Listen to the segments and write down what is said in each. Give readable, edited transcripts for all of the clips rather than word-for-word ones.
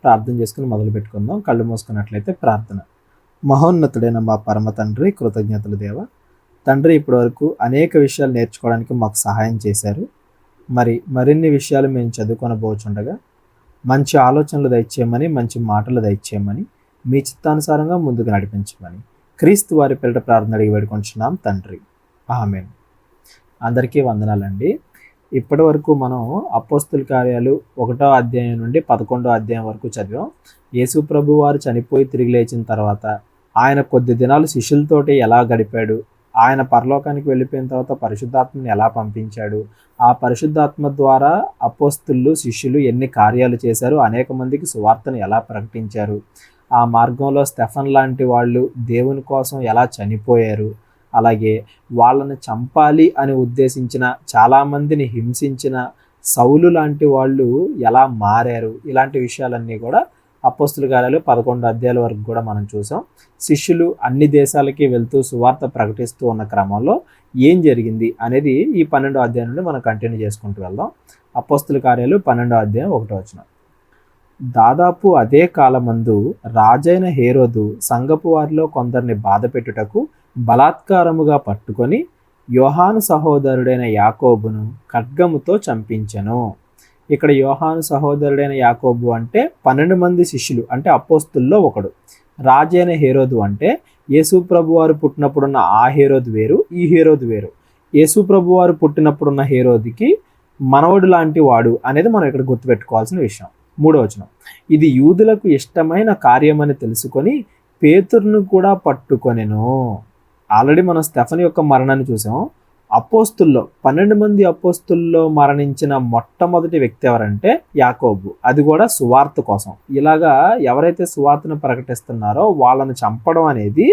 ప్రార్థన చేసుకుని మొదలు పెట్టుకుందాం. కళ్ళు మూసుకున్నట్లయితే ప్రార్థన. మహోన్నతుడైన మా పరమ తండ్రి, కృతజ్ఞతలు దేవ. తండ్రి, ఇప్పటి వరకు అనేక విషయాలు నేర్చుకోవడానికి మాకు సహాయం చేశారు. మరిన్ని విషయాలు మేము చదువుకొనబోచుండగా మంచి ఆలోచనలు దయచేయమని, మంచి మాటలు దయచేయమని, మీ చిత్తానుసారంగా ముందుకు నడిపించమని క్రీస్తు వారి పేరిట ప్రార్థన అడిగి వేడుకుంటున్నాం తండ్రి, ఆమేన్. అందరికీ వందనాలండి. ఇప్పటి వరకు మనం అపోస్తుల కార్యాలు 1వ అధ్యాయం నుండి 11వ అధ్యాయం వరకు చదివాం. యేసు ప్రభు వారు చనిపోయి తిరిగి లేచిన తర్వాత ఆయన కొద్ది దినాలు శిష్యులతోటి ఎలా గడిపాడు, ఆయన పరలోకానికి వెళ్ళిపోయిన తర్వాత పరిశుద్ధాత్మని ఎలా పంపించాడు, ఆ పరిశుద్ధాత్మ ద్వారా అపోస్తులు శిష్యులు ఎన్ని కార్యాలు చేశారు, అనేక మందికి సువార్తను ఎలా ప్రకటించారు, ఆ మార్గంలో స్టెఫన్ లాంటి వాళ్ళు దేవుని కోసం ఎలా చనిపోయారు, అలాగే వాళ్ళని చంపాలి అని ఉద్దేశించిన, చాలామందిని హింసించిన సౌలు లాంటి వాళ్ళు ఎలా మారారు, ఇలాంటి విషయాలన్నీ కూడా అపోస్తుల కార్యాలు 11 అధ్యాయాల వరకు కూడా మనం చూసాం. శిష్యులు అన్ని దేశాలకి వెళ్తూ సువార్త ప్రకటిస్తూ ఉన్న క్రమంలో ఏం జరిగింది అనేది ఈ 12వ అధ్యాయం నుండి మనం కంటిన్యూ చేసుకుంటూ వెళ్దాం. అపోస్తుల కార్యాలు 12వ అధ్యాయం 1వ వచనం. దాదాపు అదే కాలమందు రాజైన హేరోదు సంఘపు వారిలో కొందరిని బాధపెట్టుటకు బలాత్కారముగా పట్టుకొని యోహాను సహోదరుడైన యాకోబును ఖడ్గముతో చంపించెను. ఇక్కడ యోహాను సహోదరుడైన యాకోబు అంటే 12 మంది శిష్యులు, అంటే అపోస్తుల్లో ఒకడు. రాజైన హేరోదు అంటే యేసు ప్రభు వారు పుట్టినప్పుడున్న ఆ హేరోదు వేరు, ఈ హేరోదు వేరు. యేసు ప్రభు వారు పుట్టినప్పుడున్న హేరోదికి మనవడు లాంటి వాడు అనేది మనం ఇక్కడ గుర్తుపెట్టుకోవాల్సిన విషయం. 3వ వచనం. ఇది యూదులకు ఇష్టమైన కార్యమని తెలుసుకొని పేతురును కూడా పట్టుకొనెను. ఆల్రెడీ మనం స్టెఫన్ యొక్క మరణాన్ని చూసాం. అపోస్తుల్లో 12 మంది అపోస్తుల్లో మరణించిన మొట్టమొదటి వ్యక్తి ఎవరంటే యాకోబు, అది కూడా సువార్త కోసం. ఇలాగా ఎవరైతే సువార్తను ప్రకటిస్తున్నారో వాళ్ళని చంపడం అనేది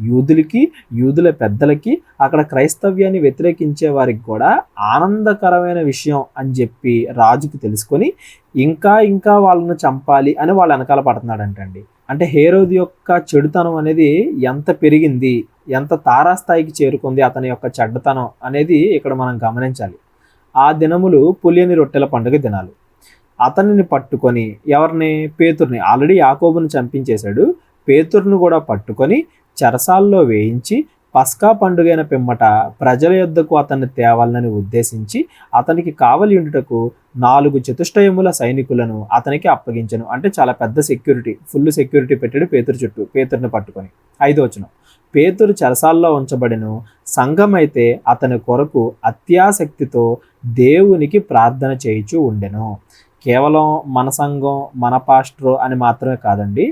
యూదులకి, యూదుల పెద్దలకి, అక్కడ క్రైస్తవ్యాన్ని వ్యతిరేకించే వారికి కూడా ఆనందకరమైన విషయం అని చెప్పి రాజుకి తెలుసుకొని ఇంకా వాళ్ళను చంపాలి అని వాళ్ళు వెనకాల పడుతున్నాడంటండి. అంటే హేరోదు యొక్క చెడుతనం అనేది ఎంత పెరిగింది, ఎంత తారాస్థాయికి చేరుకుంది అతని యొక్క చెడ్డతనం అనేది ఇక్కడ మనం గమనించాలి. ఆ దినములు పులియని రొట్టెల పండుగ దినాలు. అతనిని పట్టుకొని, ఎవరిని? పేతుర్ని. ఆల్రెడీ యాకోబుని చంపించేశాడు. పేతురును కూడా పట్టుకొని చెరసాల్లో వేయించి పస్కా పండుగైన పిమ్మట ప్రజల యొద్దకు అతన్ని తేవాలని ఉద్దేశించి అతనికి కావలి ఉండుటకు 4 చతుష్టయముల సైనికులను అతనికి అప్పగించను. అంటే చాలా పెద్ద సెక్యూరిటీ, ఫుల్ సెక్యూరిటీ పెట్టాడు పేతురు చుట్టూ, పేతురుని పట్టుకొని. 5వ వచనం. పేతురు చెరసాల్లో ఉంచబడెను. సంఘం అయితే అతని కొరకు అత్యాసక్తితో దేవునికి ప్రార్థన చేయుచూ ఉండెను. కేవలం మన సంఘం, మన పాస్టర్ అని మాత్రమే కాదండి.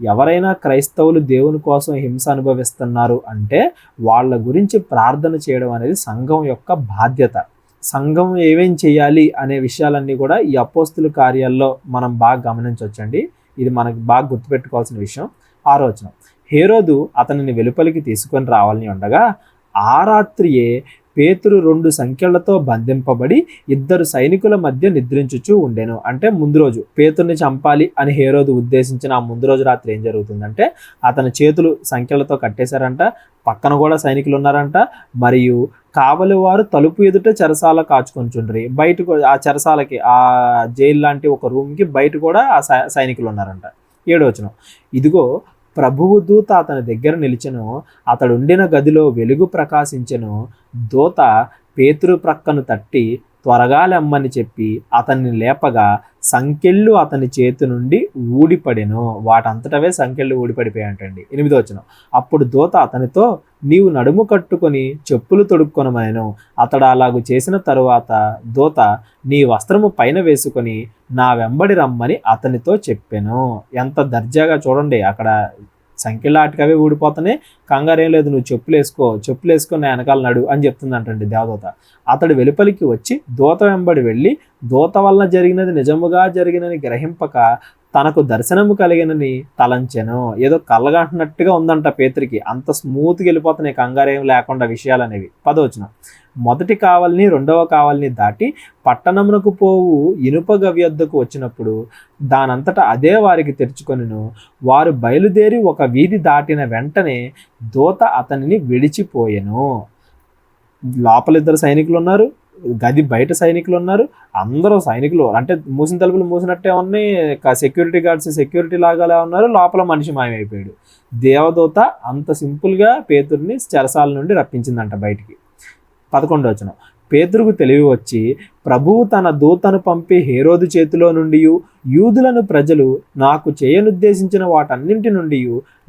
ఎవరైనా క్రైస్తవులు దేవుని కోసం హింస అనుభవిస్తున్నారు అంటే వాళ్ళ గురించి ప్రార్థన చేయడం అనేది సంఘం యొక్క బాధ్యత. సంఘం ఏమేం చేయాలి అనే విషయాలన్నీ కూడా ఈ అపోస్తుల కార్యాల్లో మనం బాగా గమనించవచ్చండి. ఇది మనకు బాగా గుర్తుపెట్టుకోవాల్సిన విషయం. 6వ వచనం. హేరోదు అతనిని వెలుపలికి తీసుకొని రావాలని ఉండగా ఆ రాత్రియే పేతురు 2 సంకెళ్లతో బంధింపబడి 2 సైనికుల మధ్య నిద్రించుచూ ఉండెను. అంటే ముందు రోజు పేతుర్ని చంపాలి అని హేరోదు ఉద్దేశించిన ఆ ముందు రోజు రాత్రి ఏం జరుగుతుందంటే అతని చేతులు సంకెళ్లతో కట్టేశారంట, పక్కన కూడా సైనికులు ఉన్నారంట, మరియు కావలి వారు తలుపు ఎదుట చెరసాల కాచుకొంచుండ్రి. బయట ఆ చెరసాలకి, ఆ జైలు లాంటి ఒక రూమ్కి బయట కూడా ఆ సైనికులు ఉన్నారంట. 7వ వచనం. ఇదిగో ప్రభువు దూత అతని దగ్గర నిలిచెను. అతడుండిన గదిలో వెలుగు ప్రకాశించెను. దూత పేతురు ప్రక్కను తట్టి త్వరగా లెమ్మని చెప్పి అతన్ని లేపగా సంకెళ్ళు అతని చేతి నుండి ఊడిపడెను. వాటంతటవే సంకెళ్ళు ఊడిపడిపోయాయంటండి. 8వ వచనం. అప్పుడు దూత అతనితో, నీవు నడుము కట్టుకొని చెప్పులు తొడుక్కొనమనెను. అతడు అలాగు చేసిన తరువాత దూత, నీ వస్త్రము పైన వేసుకొని నా వెంబడి రమ్మని అతనితో చెప్పెను. ఎంత దర్జాగా చూడండి, అక్కడ సంఖ్యల ఆటకవే ఊడిపోతానే, కంగారేం లేదు, నువ్వు చెప్పులు వేసుకొని నా వెనకాల నడు అని చెప్తుందంటండి దేవదూత. అతడు వెలుపలికి వచ్చి దూత వెంబడి వెళ్ళి దూత వలన జరిగినది నిజముగా జరిగినని గ్రహింపక తనకు దర్శనము కలిగినని తలంచెను. ఏదో కళ్ళగంటున్నట్టుగా ఉందంట పేతురికి. అంత స్మూత్గా వెళ్ళిపోతున్నాయి, కంగారేం లేకుండా విషయాలు అనేవి. 10వ వచనం. మొదటి కావలిని 2వ కావలిని దాటి పట్టణమునకు పోవు ఇనుప గవ్యద్దకు వచ్చినప్పుడు దానంతటా అదే వారికి తెరుచుకొనెను. వారు బయలుదేరి ఒక వీధి దాటిన వెంటనే దూత అతనిని విడిచిపోయెను. లోపల 2 సైనికులు ఉన్నారు, గది బయట సైనికులు ఉన్నారు, అందరూ సైనికులు అంటే మూసిన తలుపులు మూసినట్టే ఉన్నాయి, సెక్యూరిటీ గార్డ్స్ సెక్యూరిటీ లాగానే ఉన్నారు, లోపల మనిషి మాయమైపోయాడు. దేవదూత అంత సింపుల్గా పేతురుని చెరసాల నుండి రప్పించిందంట బయటికి. 11వ వచనం, పేతురుకు తెలివి వచ్చి ప్రభువు తన దూతను పంపి హేరోదు చేతిలో నుండి యూదులను ప్రజలు నాకు చేయనుద్దేశించిన వాటన్నింటి నుండి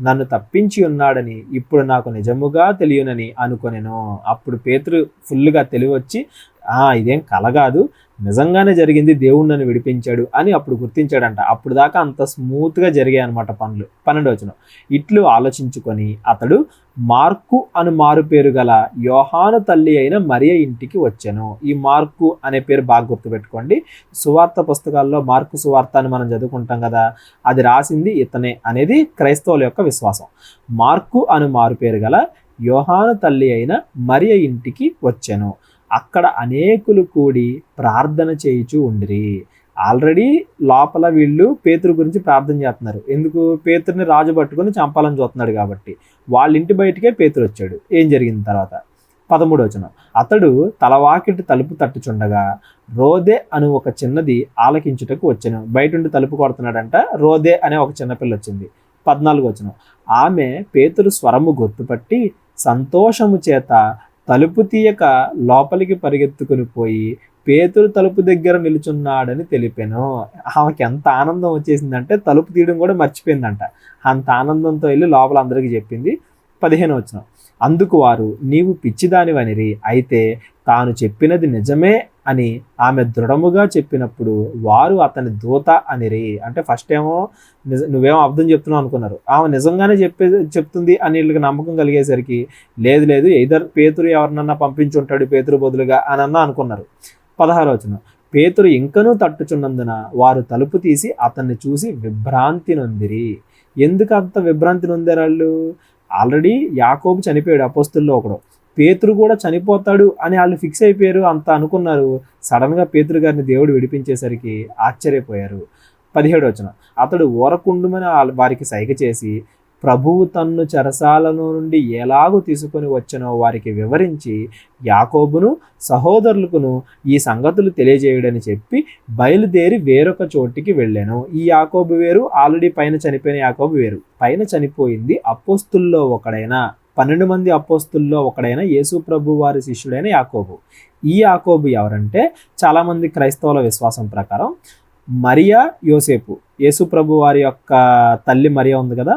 నన్ను తప్పించి ఉన్నాడని ఇప్పుడు నాకు నిజముగా తెలియనని అనుకొనెను. అప్పుడు పేతురు ఫుల్గా తెలివి వచ్చి ఇదేం కల కాదు, నిజంగానే జరిగింది, దేవుడు నన్ను విడిపించాడు అని అప్పుడు గుర్తించాడంట. అప్పుడు దాకా అంత స్మూత్గా జరిగాయి అనమాట పనులు. 12వ వచనం, ఇట్లు ఆలోచించుకొని అతడు మార్కు అను మారు పేరు గల యోహాను తల్లి అయిన మరియ ఇంటికి వచ్చెను. ఈ మార్కు అనే పేరు బాగా గుర్తుపెట్టుకోండి. సువార్త పుస్తకాల్లో మార్కు సువార్త అని మనం చదువుకుంటాం కదా, అది రాసింది ఇతనే అనేది క్రైస్తవుల యొక్క విశ్వాసం. మార్కు అను మారు పేరు గల యోహాను తల్లి అయిన మరియ ఇంటికి వచ్చెను. అక్కడ అనేకులు కూడి ప్రార్థన చేయుచూ ఉండిరి. ఆల్రెడీ లోపల వీళ్ళు పేతురు గురించి ప్రార్థన చేస్తున్నారు. ఎందుకు? పేతురుని రాజు పట్టుకొని చంపాలని చూస్తున్నాడు కాబట్టి. వాళ్ళ ఇంటి బయటికే పేతురు వచ్చాడు. ఏం జరిగింది తర్వాత? 13వ వచనం, అతడు తలవాకిటి తలుపు తట్టుచుండగా రోదే అను ఒక చిన్నది ఆలకించుటకు వచ్చెను. బయట ఉండి తలుపు కొడుతున్నాడంట, రోదే అనే ఒక చిన్నపిల్ల వచ్చింది. 14వ వచనం, ఆమె పేతురు స్వరము గుర్తుపట్టి సంతోషము చేత తలుపు తీయక లోపలికి పరిగెత్తుకుని పోయి పేతురు తలుపు దగ్గర నిలుచున్నాడని తెలిపాను. ఆమెకి ఎంత ఆనందం వచ్చేసిందంటే తలుపు తీయడం కూడా మర్చిపోయిందంట. అంత ఆనందంతో వెళ్ళి లోపల అందరికీ చెప్పింది. 15వ వచనం, అందుకు వారు నీవు పిచ్చిదానివనిరి, అయితే తాను చెప్పినది నిజమే అని ఆమె దృఢముగా చెప్పినప్పుడు వారు అతని దూత అనిరి. అంటే ఫస్ట్ ఏమో నువ్వేమో అర్థం చెప్తున్నావు అనుకున్నారు, ఆమె నిజంగానే చెప్తుంది అని వీళ్ళకి నమ్మకం కలిగేసరికి లేదు ఎయిదర్ పేతురు ఎవరినన్నా పంపించుంటాడు పేతురు బదులుగా అని అనుకున్నారు. 16వ వచనం, పేతురు ఇంకనూ తట్టుచున్నందున వారు తలుపు తీసి అతన్ని చూసి విభ్రాంతి నొందిరి. ఎందుకు అంత విభ్రాంతి నొందారు వాళ్ళు? ఆల్రెడీ యాకోబు చనిపోయాడు అపోస్తుల్లో ఒకడు, పేతురు కూడా చనిపోతాడు అని వాళ్ళు ఫిక్స్ అయిపోయారు, అంత అనుకున్నారు. సడన్గా పేతురు గారిని దేవుడు విడిపించేసరికి ఆశ్చర్యపోయారు. 17వ వచనం, అతడు ఊరకుండుమని వారికి సైగ చేసి ప్రభువు తన్ను చెరసాలను నుండి ఎలాగూ తీసుకొని వచ్చనో వారికి వివరించి యాకోబును సహోదరులకును ఈ సంగతులు తెలియజేయడని చెప్పి బయలుదేరి వేరొక చోటికి వెళ్ళాను. ఈ యాకోబు వేరు, ఆల్రెడీ పైన చనిపోయిన యాకోబు వేరు. పైన చనిపోయింది అపోస్తుల్లో ఒకడైన 12 మంది అపోస్తుల్లో ఒకడైన యేసు ప్రభు వారి శిష్యుడైన యాకోబు. ఈ యాకోబు ఎవరంటే చాలామంది క్రైస్తవుల విశ్వాసం ప్రకారం మరియా యోసేపు, యేసు ప్రభు వారి యొక్క తల్లి మరియా ఉంది కదా,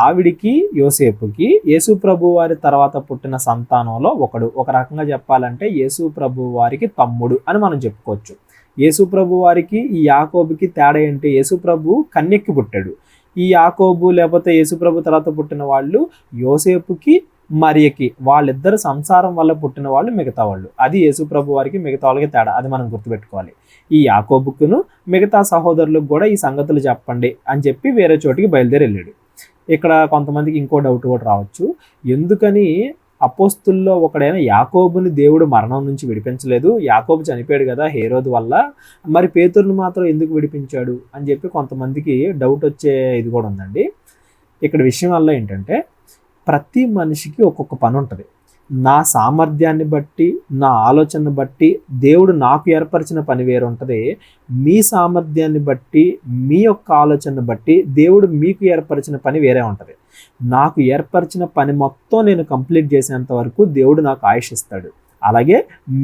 ఆవిడికి యోసేపుకి యేసు ప్రభు వారి తర్వాత పుట్టిన సంతానంలో ఒకడు. ఒక రకంగా చెప్పాలంటే యేసు ప్రభు వారికి తమ్ముడు అని మనం చెప్పుకోవచ్చు. యేసు ప్రభు వారికి ఈ యాకోబుకి తేడా ఏంటి? యేసు ప్రభు కన్యక్కి పుట్టాడు. ఈ యాకోబు లేకపోతే యేసు ప్రభు తర్వాత పుట్టిన వాళ్ళు యోసేపుకి మరియకి, వాళ్ళిద్దరు సంసారం వల్ల పుట్టిన వాళ్ళు మిగతా వాళ్ళు. అది యేసు ప్రభు వారికి మిగతా వాళ్ళకి తేడా, అది మనం గుర్తుపెట్టుకోవాలి. ఈ యాకోబుకును మిగతా సహోదరులకు కూడా ఈ సంగతులు చెప్పండి అని చెప్పి వేరే చోటికి బయలుదేరి వెళ్ళాడు. ఇక్కడ కొంతమందికి ఇంకో డౌట్ కూడా రావచ్చు, ఎందుకని అపోస్తుల్లో ఒకడైన యాకోబుని దేవుడు మరణం నుంచి విడిపించలేదు? యాకోబు చనిపోయాడు కదా హేరోదు వల్ల, మరి పేతురుని మాత్రం ఎందుకు విడిపించాడు అని చెప్పి కొంతమందికి డౌట్ వచ్చే ఇది కూడా ఉందండి. ఇక్కడ విషయం వల్ల ఏంటంటే ప్రతి మనిషికి ఒక్కొక్క పని ఉంటుంది. నా సామర్థ్యాన్ని బట్టి, నా ఆలోచనను బట్టి దేవుడు నాకు ఏర్పరిచిన పని వేరు ఉంటుంది. మీ సామర్థ్యాన్ని బట్టి, మీ యొక్క ఆలోచనను బట్టి దేవుడు మీకు ఏర్పరిచిన పని వేరే ఉంటుంది. నాకు ఏర్పరిచిన పని మొత్తం నేను కంప్లీట్ చేసేంత వరకు దేవుడు నాకు ఆయుష్ ఇస్తాడు. అలాగే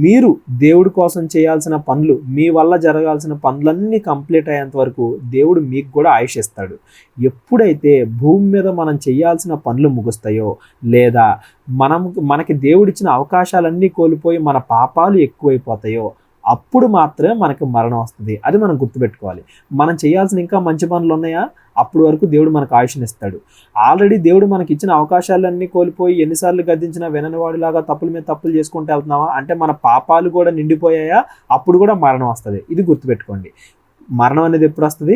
మీరు దేవుడి కోసం చేయాల్సిన పనులు, మీ వల్ల జరగాల్సిన పనులన్నీ కంప్లీట్ అయ్యేంత వరకు దేవుడు మీకు కూడా ఆయుష్ ఇస్తాడు. ఎప్పుడైతే భూమి మీద మనం చేయాల్సిన పనులు ముగుస్తాయో, లేదా మనకి దేవుడిచ్చిన అవకాశాలన్నీ కోల్పోయి మన పాపాలు ఎక్కువైపోతాయో, అప్పుడు మాత్రమే మనకి మరణం వస్తుంది. అది మనం గుర్తుపెట్టుకోవాలి. మనం చేయాల్సిన ఇంకా మంచి పనులు ఉన్నాయా, అప్పుడు వరకు దేవుడు మనకు ఆయుష్నిస్తాడు. ఆల్రెడీ దేవుడు మనకి ఇచ్చిన అవకాశాలన్నీ కోల్పోయి ఎన్నిసార్లు గద్దించినా వినని వాడిలాగా తప్పుల మీద తప్పులు చేసుకుంటూ వెళ్తున్నావా అంటే మన పాపాలు కూడా నిండిపోయాయా, అప్పుడు కూడా మరణం వస్తుంది. ఇది గుర్తుపెట్టుకోండి. మరణం అనేది ఎప్పుడు వస్తుంది?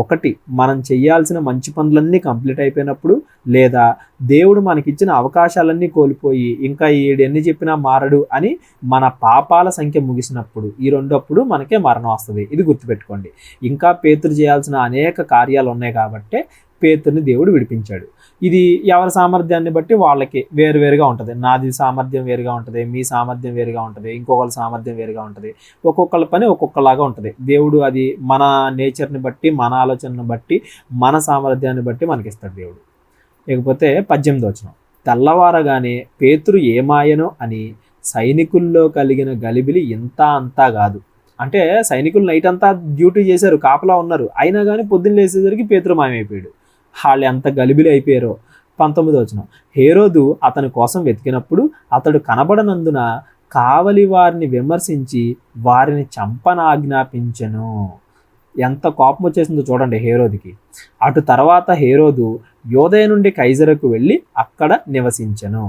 ఒకటి, మనం చేయాల్సిన మంచి పనులన్నీ కంప్లీట్ అయిపోయినప్పుడు, లేదా దేవుడు మనకిచ్చిన అవకాశాలన్నీ కోల్పోయి ఇంకా ఈడు ఎన్ని చెప్పినా మారడు అని మన పాపాల సంఖ్య ముగిసినప్పుడు, ఈ రెండప్పుడు మనకే మరణం వస్తుంది. ఇది గుర్తుపెట్టుకోండి. ఇంకా పేతురు చేయాల్సిన అనేక కార్యాలు ఉన్నాయి కాబట్టి పేతురుని దేవుడు విడిపించాడు. ఇది ఎవరి సామర్థ్యాన్ని బట్టి వాళ్ళకి వేరువేరుగా ఉంటుంది. నాది సామర్థ్యం వేరుగా ఉంటుంది, మీ సామర్థ్యం వేరుగా ఉంటుంది, ఇంకొకరి సామర్థ్యం వేరుగా ఉంటుంది. ఒక్కొక్కళ్ళ పని ఒక్కొక్కలాగా ఉంటుంది. దేవుడు అది మన నేచర్ని బట్టి, మన ఆలోచనను బట్టి, మన సామర్థ్యాన్ని బట్టి మనకిస్తాడు దేవుడు. లేకపోతే 18వ వచనం, తెల్లవారగానే పేతురు ఏమాయనో అని సైనికుల్లో కలిగిన గలిబిలి ఇంత అంతా కాదు. అంటే సైనికులు నైట్ అంతా డ్యూటీ చేశారు, కాపలా ఉన్నారు, అయినా కానీ పొద్దున్న లేసేసరికి పేతురు మాయమైపోయాడు. వాళ్ళు ఎంత గలిబిలి అయిపోయారో. 19వ వచనం, హేరోదు అతని కోసం వెతికినప్పుడు అతడు కనబడనందున కావలి వారిని విమర్శించి వారిని చంపనాజ్ఞాపించెను. ఎంత కోపం వచ్చేసిందో చూడండి హేరోదుకి. అటు తర్వాత హేరోదు యోదయ నుండి కైజరకు వెళ్ళి అక్కడ నివసించెను.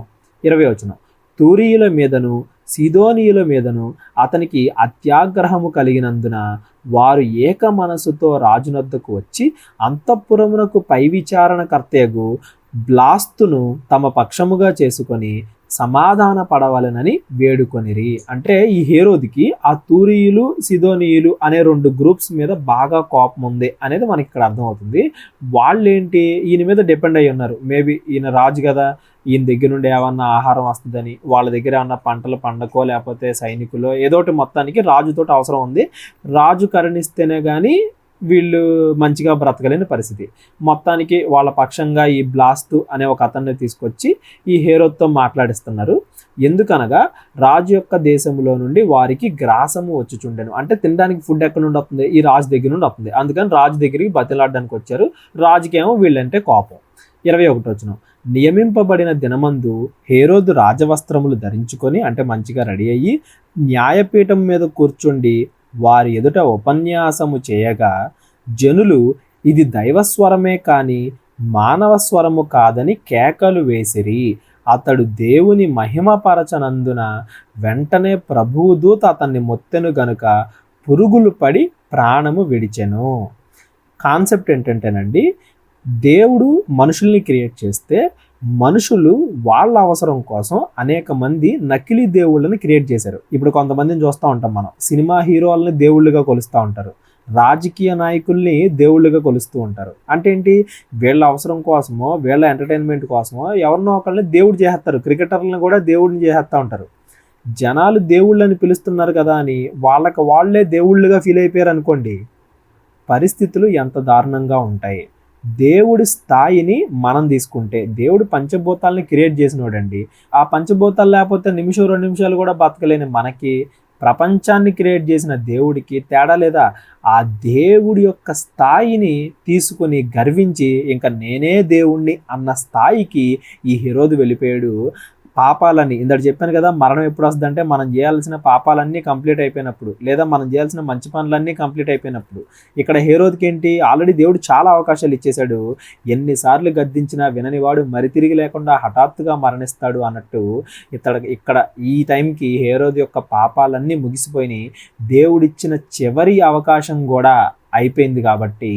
20వ వచనం, తూరీయుల మీదను సీదోనీయుల మీదను అతనికి అత్యాగ్రహము కలిగినందున వారు ఏక మనసుతో రాజునొద్దకు వచ్చి అంతఃపురమునకు పై విచారణకర్తయగు బ్లాస్తును తమ పక్షముగా చేసుకొని సమాధాన పడవలనని వేడుకొనిరి. అంటే ఈ హేరోదికి ఆ తూరీయులు సిదోనీయులు అనే 2 గ్రూప్స్ మీద బాగా కోపం ఉంది అనేది మనకి ఇక్కడ అర్థమవుతుంది. వాళ్ళేంటి, ఈయన మీద డిపెండ్ అయ్యి ఉన్నారు. మేబీ ఈయన రాజు కదా, ఈయన దగ్గర నుండి ఏమన్నా ఆహారం వస్తుందని, వాళ్ళ దగ్గర ఏమన్నా పంటలు పండకో లేకపోతే సైనికులు ఏదోటి, మొత్తానికి రాజుతోటి అవసరం ఉంది. రాజు కరుణిస్తేనే కానీ వీళ్ళు మంచిగా బ్రతకలేని పరిస్థితి. మొత్తానికి వాళ్ళ పక్షంగా ఈ బ్లాస్తు అనే ఒక అతన్ని తీసుకొచ్చి ఈ హేరోద్తో మాట్లాడిస్తున్నారు. ఎందుకనగా రాజు యొక్క దేశంలో నుండి వారికి గ్రాసము వచ్చుచుండెను. అంటే తినడానికి ఫుడ్ ఎక్కడ నుండి వస్తుంది, ఈ రాజు దగ్గర నుండి వస్తుంది. అందుకని రాజు దగ్గరికి బతిలాడడానికి వచ్చారు. రాజుకేమో వీళ్ళంటే కోపం. 21వ వచనం, నియమింపబడిన దినమందు హేరోదు రాజవస్త్రములు ధరించుకొని, అంటే మంచిగా రెడీ అయ్యి న్యాయపీఠం మీద కూర్చుండి వారి ఎదుట ఉపన్యాసము చేయగా జనులు ఇది దైవస్వరమే కాని మానవ స్వరము కాదని కేకలు వేసిరి. అతడు దేవుని మహిమపరచనందున వెంటనే ప్రభువు దూత అతన్ని మొత్తెను గనుక పురుగులు పడి ప్రాణము విడిచెను. కాన్సెప్ట్ ఏంటంటేనండి, దేవుడు మనుషుల్ని క్రియేట్ చేస్తే మనుషులు వాళ్ళ అవసరం కోసం అనేక మంది నకిలీ దేవుళ్ళని క్రియేట్ చేశారు. ఇప్పుడు కొంతమందిని చూస్తూ ఉంటాం మనం, సినిమా హీరోలని దేవుళ్ళుగా కొలుస్తూ ఉంటారు, రాజకీయ నాయకుల్ని దేవుళ్ళుగా కొలుస్తూ ఉంటారు. అంటే ఏంటి, వీళ్ళ అవసరం కోసమో వీళ్ళ ఎంటర్టైన్మెంట్ కోసమో ఎవరినో ఒకళ్ళని దేవుడు చేసేస్తారు. క్రికెటర్లను కూడా దేవుడిని చేసేస్తూ ఉంటారు. జనాలు దేవుళ్ళని పిలుస్తున్నారు కదా అని వాళ్ళకి వాళ్ళే దేవుళ్ళుగా ఫీల్ అయిపోయారు అనుకోండి, పరిస్థితులు ఎంత దారుణంగా ఉంటాయి. దేవుడి స్థాయిని మనం తీసుకుంటే, దేవుడు పంచభూతాలని క్రియేట్ చేసినోడండి. ఆ పంచభూతాలు లేకపోతే నిమిషం 2 నిమిషాలు కూడా బతకలేని మనకి, ప్రపంచాన్ని క్రియేట్ చేసిన దేవుడికి తేడా లేదా? ఆ దేవుడి యొక్క స్థాయిని తీసుకుని గర్వించి ఇంకా నేనే దేవుణ్ణి అన్న స్థాయికి ఈ హేరోదు వెళ్ళిపోయాడు. పాపాలన్నీ ఇందాక చెప్పాను కదా, మరణం ఎప్పుడు వస్తుందంటే మనం చేయాల్సిన పాపాలన్నీ కంప్లీట్ అయిపోయినప్పుడు, లేదా మనం చేయాల్సిన మంచి పనులన్నీ కంప్లీట్ అయిపోయినప్పుడు. ఇక్కడ హేరోద్కి ఏంటి, ఆల్రెడీ దేవుడు చాలా అవకాశాలు ఇచ్చేశాడు. ఎన్నిసార్లు గద్దించినా విననివాడు మరి తిరిగి లేకుండా హఠాత్తుగా మరణిస్తాడు అన్నట్టు ఇక్కడ ఈ టైంకి హేరోదు యొక్క పాపాలన్నీ ముగిసిపోయినాయి. దేవుడిచ్చిన చివరి అవకాశం కూడా అయిపోయింది. కాబట్టి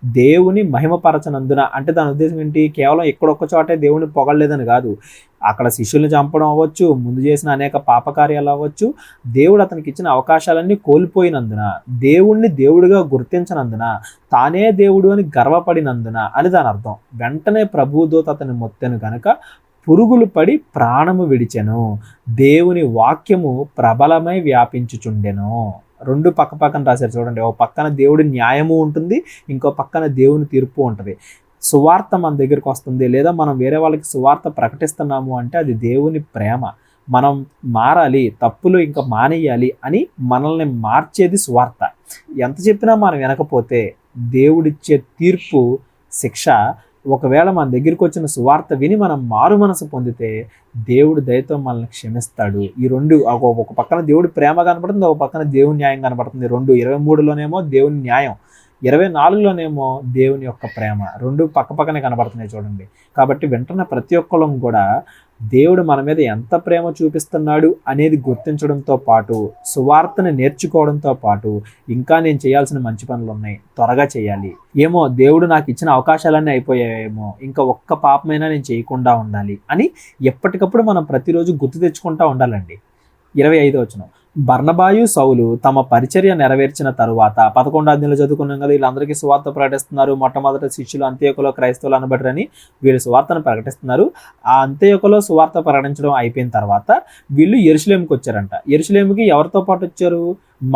దేవుని మహిమపరచనందున, అంటే దాని ఉద్దేశం ఏంటి, కేవలం ఎక్కడొక్క చోటే దేవుని పొగడలేదని కాదు, అక్కడ శిష్యుల్ని చంపడం అవ్వచ్చు, ముందు చేసిన అనేక పాపకార్యాలు అవ్వచ్చు, దేవుడు అతనికి ఇచ్చిన అవకాశాలన్నీ కోల్పోయినందున, దేవుణ్ణి దేవుడిగా గుర్తించనందున, తానే దేవుడు అని గర్వపడినందున అని దాని అర్థం. వెంటనే ప్రభుదూత అతని మొత్తెను కనుక పురుగులు పడి ప్రాణము విడిచెను. దేవుని వాక్యము ప్రబలమై వ్యాపించుచుండెను. 2 పక్కన రాశారు చూడండి. ఓ పక్కన దేవుడి న్యాయము ఉంటుంది, ఇంకో పక్కన దేవుని తీర్పు ఉంటుంది. సువార్త మన దగ్గరికి వస్తుంది, లేదా మనం వేరే వాళ్ళకి సువార్త ప్రకటిస్తున్నాము అంటే అది దేవుని ప్రేమ. మనం మారాలి, తప్పులు ఇంకా మానేయాలి అని మనల్ని మార్చేది సువార్త. ఎంత చెప్పినా మనం వినకపోతే దేవుడిచ్చే తీర్పు, శిక్ష. ఒకవేళ మన దగ్గరికి వచ్చిన సువార్త విని మనం మారు మనసు పొందితే దేవుడు దయతో మనల్ని క్షమిస్తాడు. ఈ 2 ఒక పక్కన దేవుడి ప్రేమ కనపడుతుంది, ఒక పక్కన దేవుని న్యాయం కనపడుతుంది. 23లోనేమో దేవుని న్యాయం, 24లోనేమో దేవుని యొక్క ప్రేమ. 2 పక్కనే కనబడుతున్నాయి చూడండి. కాబట్టి వెంటనే ప్రతి ఒక్కళ్ళం కూడా దేవుడు మన మీద ఎంత ప్రేమ చూపిస్తున్నాడు అనేది గుర్తించడంతో పాటు, సువార్తని నేర్చుకోవడంతో పాటు, ఇంకా నేను చేయాల్సిన మంచి పనులు ఉన్నాయి, త్వరగా చేయాలి. ఏమో దేవుడు నాకు ఇచ్చిన అవకాశాలన్నీ అయిపోయాయేమో, ఇంకా ఒక్క పాపమైనా నేను చేయకుండా ఉండాలి అని ఎప్పటికప్పుడు మనం ప్రతిరోజు గుర్తు తెచ్చుకుంటూ ఉండాలండి. 25వ వచనం, బర్నబాయు సౌలు తమ పరిచర్య నెరవేర్చిన తరువాత 11వ అధ్యాయంలో చదువుకున్నాం కదా, వీళ్ళందరికీ సువార్త ప్రకటిస్తున్నారు. మొట్టమొదటి శిష్యులు అంత్యోకులో క్రైస్తవులు అనబడరని వీళ్ళు సువార్తను ప్రకటిస్తున్నారు. ఆ అంత్యోకులో సువార్త ప్రకటించడం అయిపోయిన తర్వాత వీళ్ళు యెరూషలేముకి వచ్చారంట. యెరూషలేముకి ఎవరితో పాటు వచ్చారు?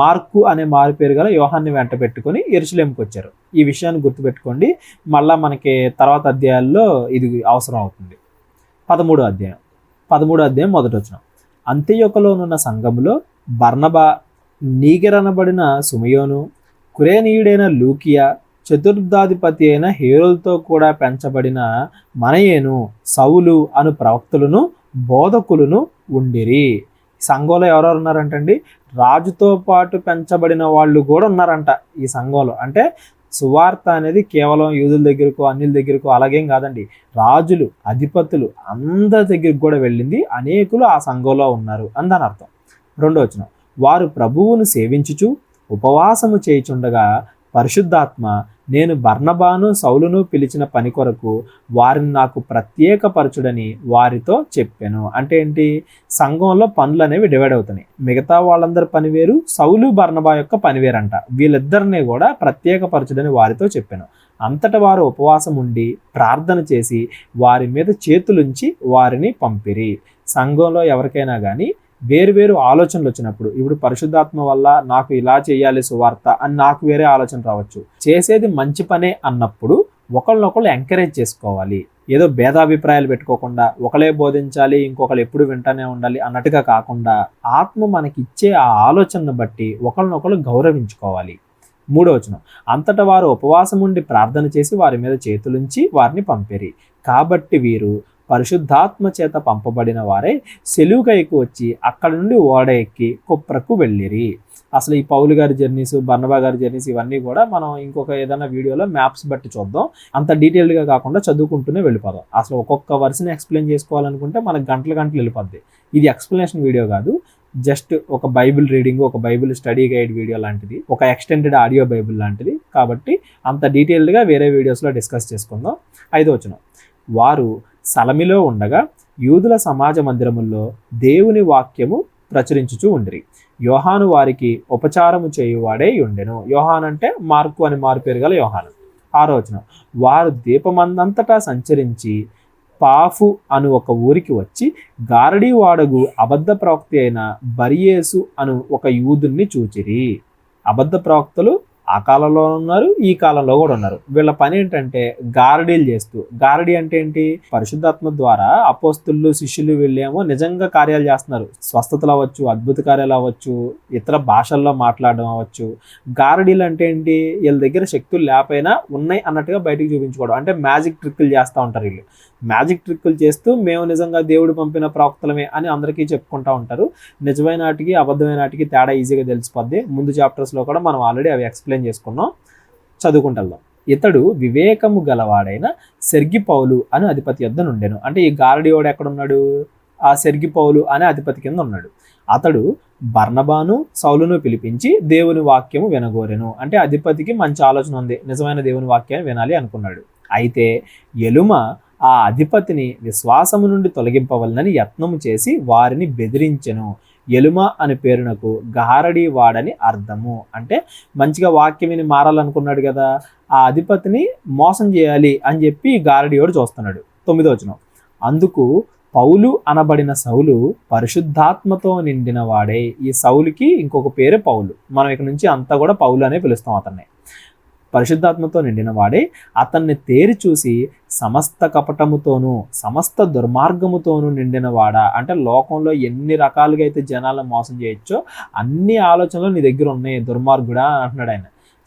మార్కు అనే మారు పేరు గల యోహాన్ని వెంట పెట్టుకొని యెరూషలేముకి వచ్చారు. ఈ విషయాన్ని గుర్తుపెట్టుకోండి, మళ్ళా మనకి తర్వాత అధ్యాయాల్లో ఇది అవసరం అవుతుంది. 13వ అధ్యాయం మొదటి వచనం. అంత్యోకులోనున్న సంఘములో బర్నబా, నీగెరనబడిన సుమయోను, కురేనీయుడైన లూకియా, చతుర్థాధిపతి అయిన హేరోదుతో కూడా పెంచబడిన మనయేను, సౌలు అను ప్రవక్తలను బోధకులను ఉండిరి. సంఘంలో ఎవరెవరు ఉన్నారంటండి? రాజుతో పాటు పెంచబడిన వాళ్ళు కూడా ఉన్నారంట ఈ సంఘంలో. అంటే సువార్త అనేది కేవలం యూదుల దగ్గరకో అన్యుల దగ్గరకో అలాగేం కాదండి, రాజులు, అధిపతులు అందరి దగ్గరికి కూడా వెళ్ళింది. అనేకులు ఆ సంఘంలో ఉన్నారు అని దాని అర్థం. 2వ వచనం. వారు ప్రభువును సేవించుచు ఉపవాసము చేయుచుండగా పరిశుద్ధాత్మ, నేను బర్నబాను సౌలును పిలిచిన పని కొరకు వారిని నాకు ప్రత్యేకపరచుడని వారితో చెప్పాను. అంటే ఏంటి? సంఘంలో పనులు అనేవి డివైడ్ అవుతున్నాయి. మిగతా వాళ్ళందరి పని వేరు, సౌలు బర్నబా యొక్క పని వేరంట. వీళ్ళిద్దరిని కూడా ప్రత్యేకపరచుడని వారితో చెప్పాను. అంతట వారు ఉపవాసం ఉండి ప్రార్థన చేసి వారి మీద చేతులుంచి వారిని పంపిరి. సంఘంలో ఎవరికైనా కానీ వేరు ఆలోచనలు వచ్చినప్పుడు, ఇప్పుడు పరిశుద్ధాత్మ వల్ల నాకు ఇలా చేయాలి సువార్త అని నాకు వేరే ఆలోచన రావచ్చు. చేసేది మంచి పనే అన్నప్పుడు ఒకళ్ళనొకళ్ళు ఎంకరేజ్ చేసుకోవాలి. ఏదో భేదాభిప్రాయాలు పెట్టుకోకుండా ఒకళ్ళే బోధించాలి ఇంకొకళ్ళు ఎప్పుడు వింటానే ఉండాలి అన్నట్టుగా కాకుండా, ఆత్మ మనకి ఇచ్చే ఆ ఆలోచనను బట్టి ఒకళ్ళనొకళ్ళు గౌరవించుకోవాలి. 3వ వచనం. అంతటా వారు ఉపవాసం ఉండి ప్రార్థన చేసి వారి మీద చేతులుంచి వారిని పంపిరి. కాబట్టి వీరు పరిశుద్ధాత్మ చేత పంపబడిన వారే సెలూకైకు వచ్చి అక్కడ నుండి ఓడ ఎక్కి కుప్రకు వెళ్ళిరి. అసలు ఈ పౌలు గారి జర్నీస్, బర్నబా గారి జర్నీస్ ఇవన్నీ కూడా మనం ఇంకొక ఏదైనా వీడియోలో మ్యాప్స్ బట్టి చూద్దాం. అంత డీటెయిల్డ్గా కాకుండా చదువుకుంటూనే వెళ్ళిపోదాం. అసలు ఒక్కొక్క వర్స్ని ఎక్స్ప్లెయిన్ చేసుకోవాలనుకుంటే మనకు గంటలు వెళ్ళిపోద్ది. ఇది ఎక్స్ప్లెనేషన్ వీడియో కాదు, జస్ట్ ఒక బైబిల్ రీడింగ్, ఒక బైబిల్ స్టడీ గైడ్ వీడియో లాంటిది, ఒక ఎక్స్టెండెడ్ ఆడియో బైబిల్ లాంటిది. కాబట్టి అంత డీటెయిల్డ్గా వేరే వీడియోస్లో డిస్కస్ చేసుకుందాం. 5వ వచనం. వారు సలమిలో ఉండగా యూదుల సమాజ మందిరముల్లో దేవుని వాక్యము ప్రచురించుచూ ఉండిరి. యోహాను వారికి ఉపచారము చేయువాడే ఉండెను. యోహాన్ అంటే మార్కు అని మారు పేరు గల యోహాను. 6వ వచనం. వారు దీపమందంతటా సంచరించి పాఫు అను ఒక ఊరికి వచ్చి గారడీ వాడగు అబద్ధ ప్రవక్త అయిన బర్యేసు అను ఒక యూదుని చూచిరి. అబద్ధ ప్రవక్తలు ఆ కాలంలో ఉన్నారు, ఈ కాలంలో కూడా ఉన్నారు. వీళ్ళ పని ఏంటంటే గారడీలు చేస్తూ. గారడీ అంటే ఏంటి? పరిశుద్ధాత్మ ద్వారా అపోస్తులు శిష్యులు వీళ్ళేమో నిజంగా కార్యాలు చేస్తున్నారు. స్వస్థతలు అవ్వచ్చు, అద్భుత కార్యాలు అవ్వచ్చు, ఇతర భాషల్లో మాట్లాడడం అవ్వచ్చు. గారడీలు అంటే ఏంటి? వీళ్ళ దగ్గర శక్తులు లేకపోయినా ఉన్నాయి అన్నట్టుగా బయటకు చూపించుకోవడం. అంటే మ్యాజిక్ ట్రిక్కులు చేస్తూ ఉంటారు వీళ్ళు. మ్యాజిక్ ట్రిక్కులు చేస్తూ మేము నిజంగా దేవుడు పంపిన ప్రవక్తలమే అని అందరికీ చెప్పుకుంటూ ఉంటారు. నిజమైన నాటికి అబద్ధమైన నాటికి తేడా ఈజీగా తెలిసిపోద్ది. ముందు చాప్టర్స్లో కూడా మనం ఆల్రెడీ అవి ఎక్స్ప్లెయిన్ చేసుకున్నాం, చదువుకుంటాం. ఇతడు వివేకము గలవాడైన సెర్గి పౌలు అని అధిపతి యొద్ద నుండెను. అంటే ఈ గారడీవాడు ఎక్కడున్నాడు? ఆ సెర్గి పౌలు అనే అధిపతి కింద ఉన్నాడు. అతడు బర్నబాను సౌలును పిలిపించి దేవుని వాక్యము వినగోరెను. అంటే అధిపతికి మంచి ఆలోచన ఉంది, నిజమైన దేవుని వాక్యాన్ని వినాలి అనుకున్నాడు. అయితే ఎలుమ ఆ అధిపతిని విశ్వాసము నుండి తొలగింపవలనని యత్నము చేసి వారిని బెదిరించెను. ఎలుమ అనే పేరునకు గారడీ వాడని అర్థము. అంటే మంచిగా వాక్యం విని మారాలనుకున్నాడు కదా, ఆ అధిపతిని మోసం చేయాలి అని చెప్పి గారడీవాడు చూస్తున్నాడు. 9వ వచనం. అందుకు పౌలు అనబడిన సౌలు పరిశుద్ధాత్మతో నిండిన వాడే. ఈ సౌలుకి ఇంకొక పేరే పౌలు. మనం ఇక్కడ నుంచి అంతా కూడా పౌలు అనే పిలుస్తాం అతన్ని. పరిశుద్ధాత్మతో నిండిన వాడే అతన్ని తేరి చూసి సమస్త కపటముతోనూ సమస్త దుర్మార్గముతోనూ నిండిన వాడా. అంటే లోకంలో ఎన్ని రకాలుగా అయితే జనాలను మోసం చేయొచ్చో అన్ని ఆలోచనలు నీ దగ్గర ఉన్నాయి దుర్మార్గుడా అంటున్నాడు ఆయన.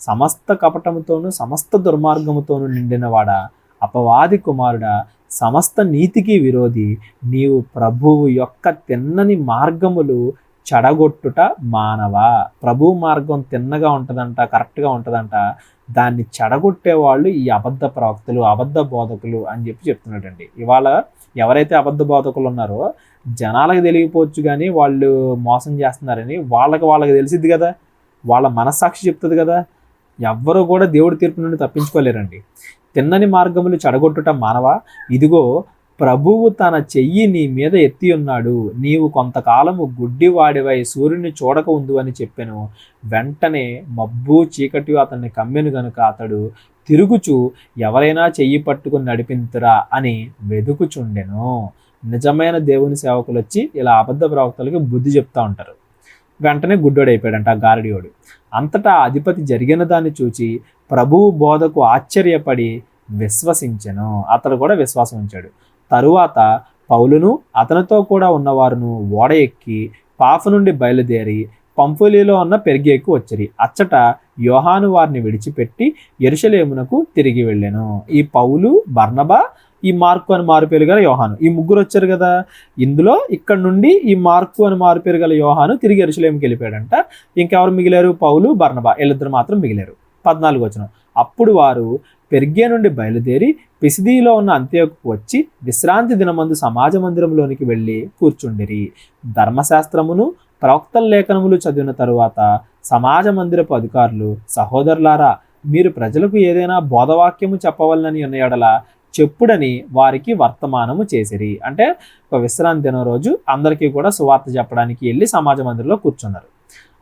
సమస్త కపటముతోనూ సమస్త దుర్మార్గముతోనూ నిండిన వాడా, అపవాది కుమారుడా, సమస్త నీతికి విరోధి, నీవు ప్రభువు యొక్క తిన్నని మార్గములు చెడగొట్టుట మానవా. ప్రభు మార్గం తిన్నగా ఉంటుందంట, కరెక్ట్గా ఉంటుందంట. దాన్ని చెడగొట్టేవాళ్ళు ఈ అబద్ధ ప్రవక్తలు, అబద్ధ బోధకులు అని చెప్పి చెప్తున్నాడండి. ఇవాళ ఎవరైతే అబద్ధ బోధకులు ఉన్నారో జనాలకు తెలియకపోవచ్చు, కానీ వాళ్ళు మోసం చేస్తున్నారని వాళ్ళకి తెలిసిద్ది కదా, వాళ్ళ మనస్సాక్షి చెప్తుంది కదా. ఎవ్వరూ కూడా దేవుడి తీర్పు నుండి తప్పించుకోలేరండి. తిన్నని మార్గములు చెడగొట్టుట మానవా, ఇదిగో ప్రభువు తన చెయ్యి నీ మీద ఎత్తి ఉన్నాడు, నీవు కొంతకాలము గుడ్డివాడివై సూర్యుని చూడక ఉండు అని చెప్పెను. వెంటనే మబ్బు చీకటి అతన్ని కమ్మెను గనుక అతడు తిరుగుచు ఎవరైనా చెయ్యి పట్టుకుని నడిపింతురా అని వెదుకుచుండెను. నిజమైన దేవుని సేవకులు వచ్చి ఇలా అబద్ధ ప్రవక్తలకి బుద్ధి చెప్తా ఉంటారు. వెంటనే గుడ్డోడైపోయాడంట ఆ గారడియోడు. అంతటా అధిపతి జరిగిన దాన్ని చూచి ప్రభువు బోధకు ఆశ్చర్యపడి విశ్వసించెను. అతడు కూడా విశ్వాసం ఉంచాడు. తరువాత పౌలును అతనితో కూడా ఉన్నవారును ఓడ ఎక్కి పాఫు నుండి బయలుదేరి పంఫులిలో ఉన్న పెర్గేకు వచ్చిరి. అచ్చట యోహాను వారిని విడిచిపెట్టి యెరూషలేమునకు తిరిగి వెళ్ళెను. ఈ పౌలు, బర్నబా, ఈ మార్కు అని మారుపేరు గల యోహాను, ఈ ముగ్గురు వచ్చారు కదా. ఇందులో ఇక్కడ నుండి ఈ మార్కు అని మారుపేరు గల యోహాను తిరిగి యెరూషలేముకి వెళ్ళిపోయాడంట. ఇంకెవరు మిగిలారు? పౌలు, బర్నబా, వీళ్ళిద్దరు మాత్రం మిగిలారు. 14 వచనం. అప్పుడు వారు పెర్గే నుండి బయలుదేరి పిసిదీలో ఉన్న అంత్యోకుకు వచ్చి విశ్రాంతి దినమందు సమాజ మందిరంలోనికి వెళ్ళి కూర్చుండిరి. ధర్మశాస్త్రమును ప్రవక్తల లేఖనములు చదివిన తరువాత సమాజ మందిరపు అధికారులు, సహోదరులారా, మీరు ప్రజలకు ఏదైనా బోధవాక్యము చెప్పవలనని ఉన్న ఎడల చెప్పుడని వారికి వర్తమానము చేసిరి. అంటే ఒక విశ్రాంతి దినం రోజు అందరికీ కూడా సువార్త చెప్పడానికి వెళ్ళి సమాజ మందిరంలో కూర్చున్నారు.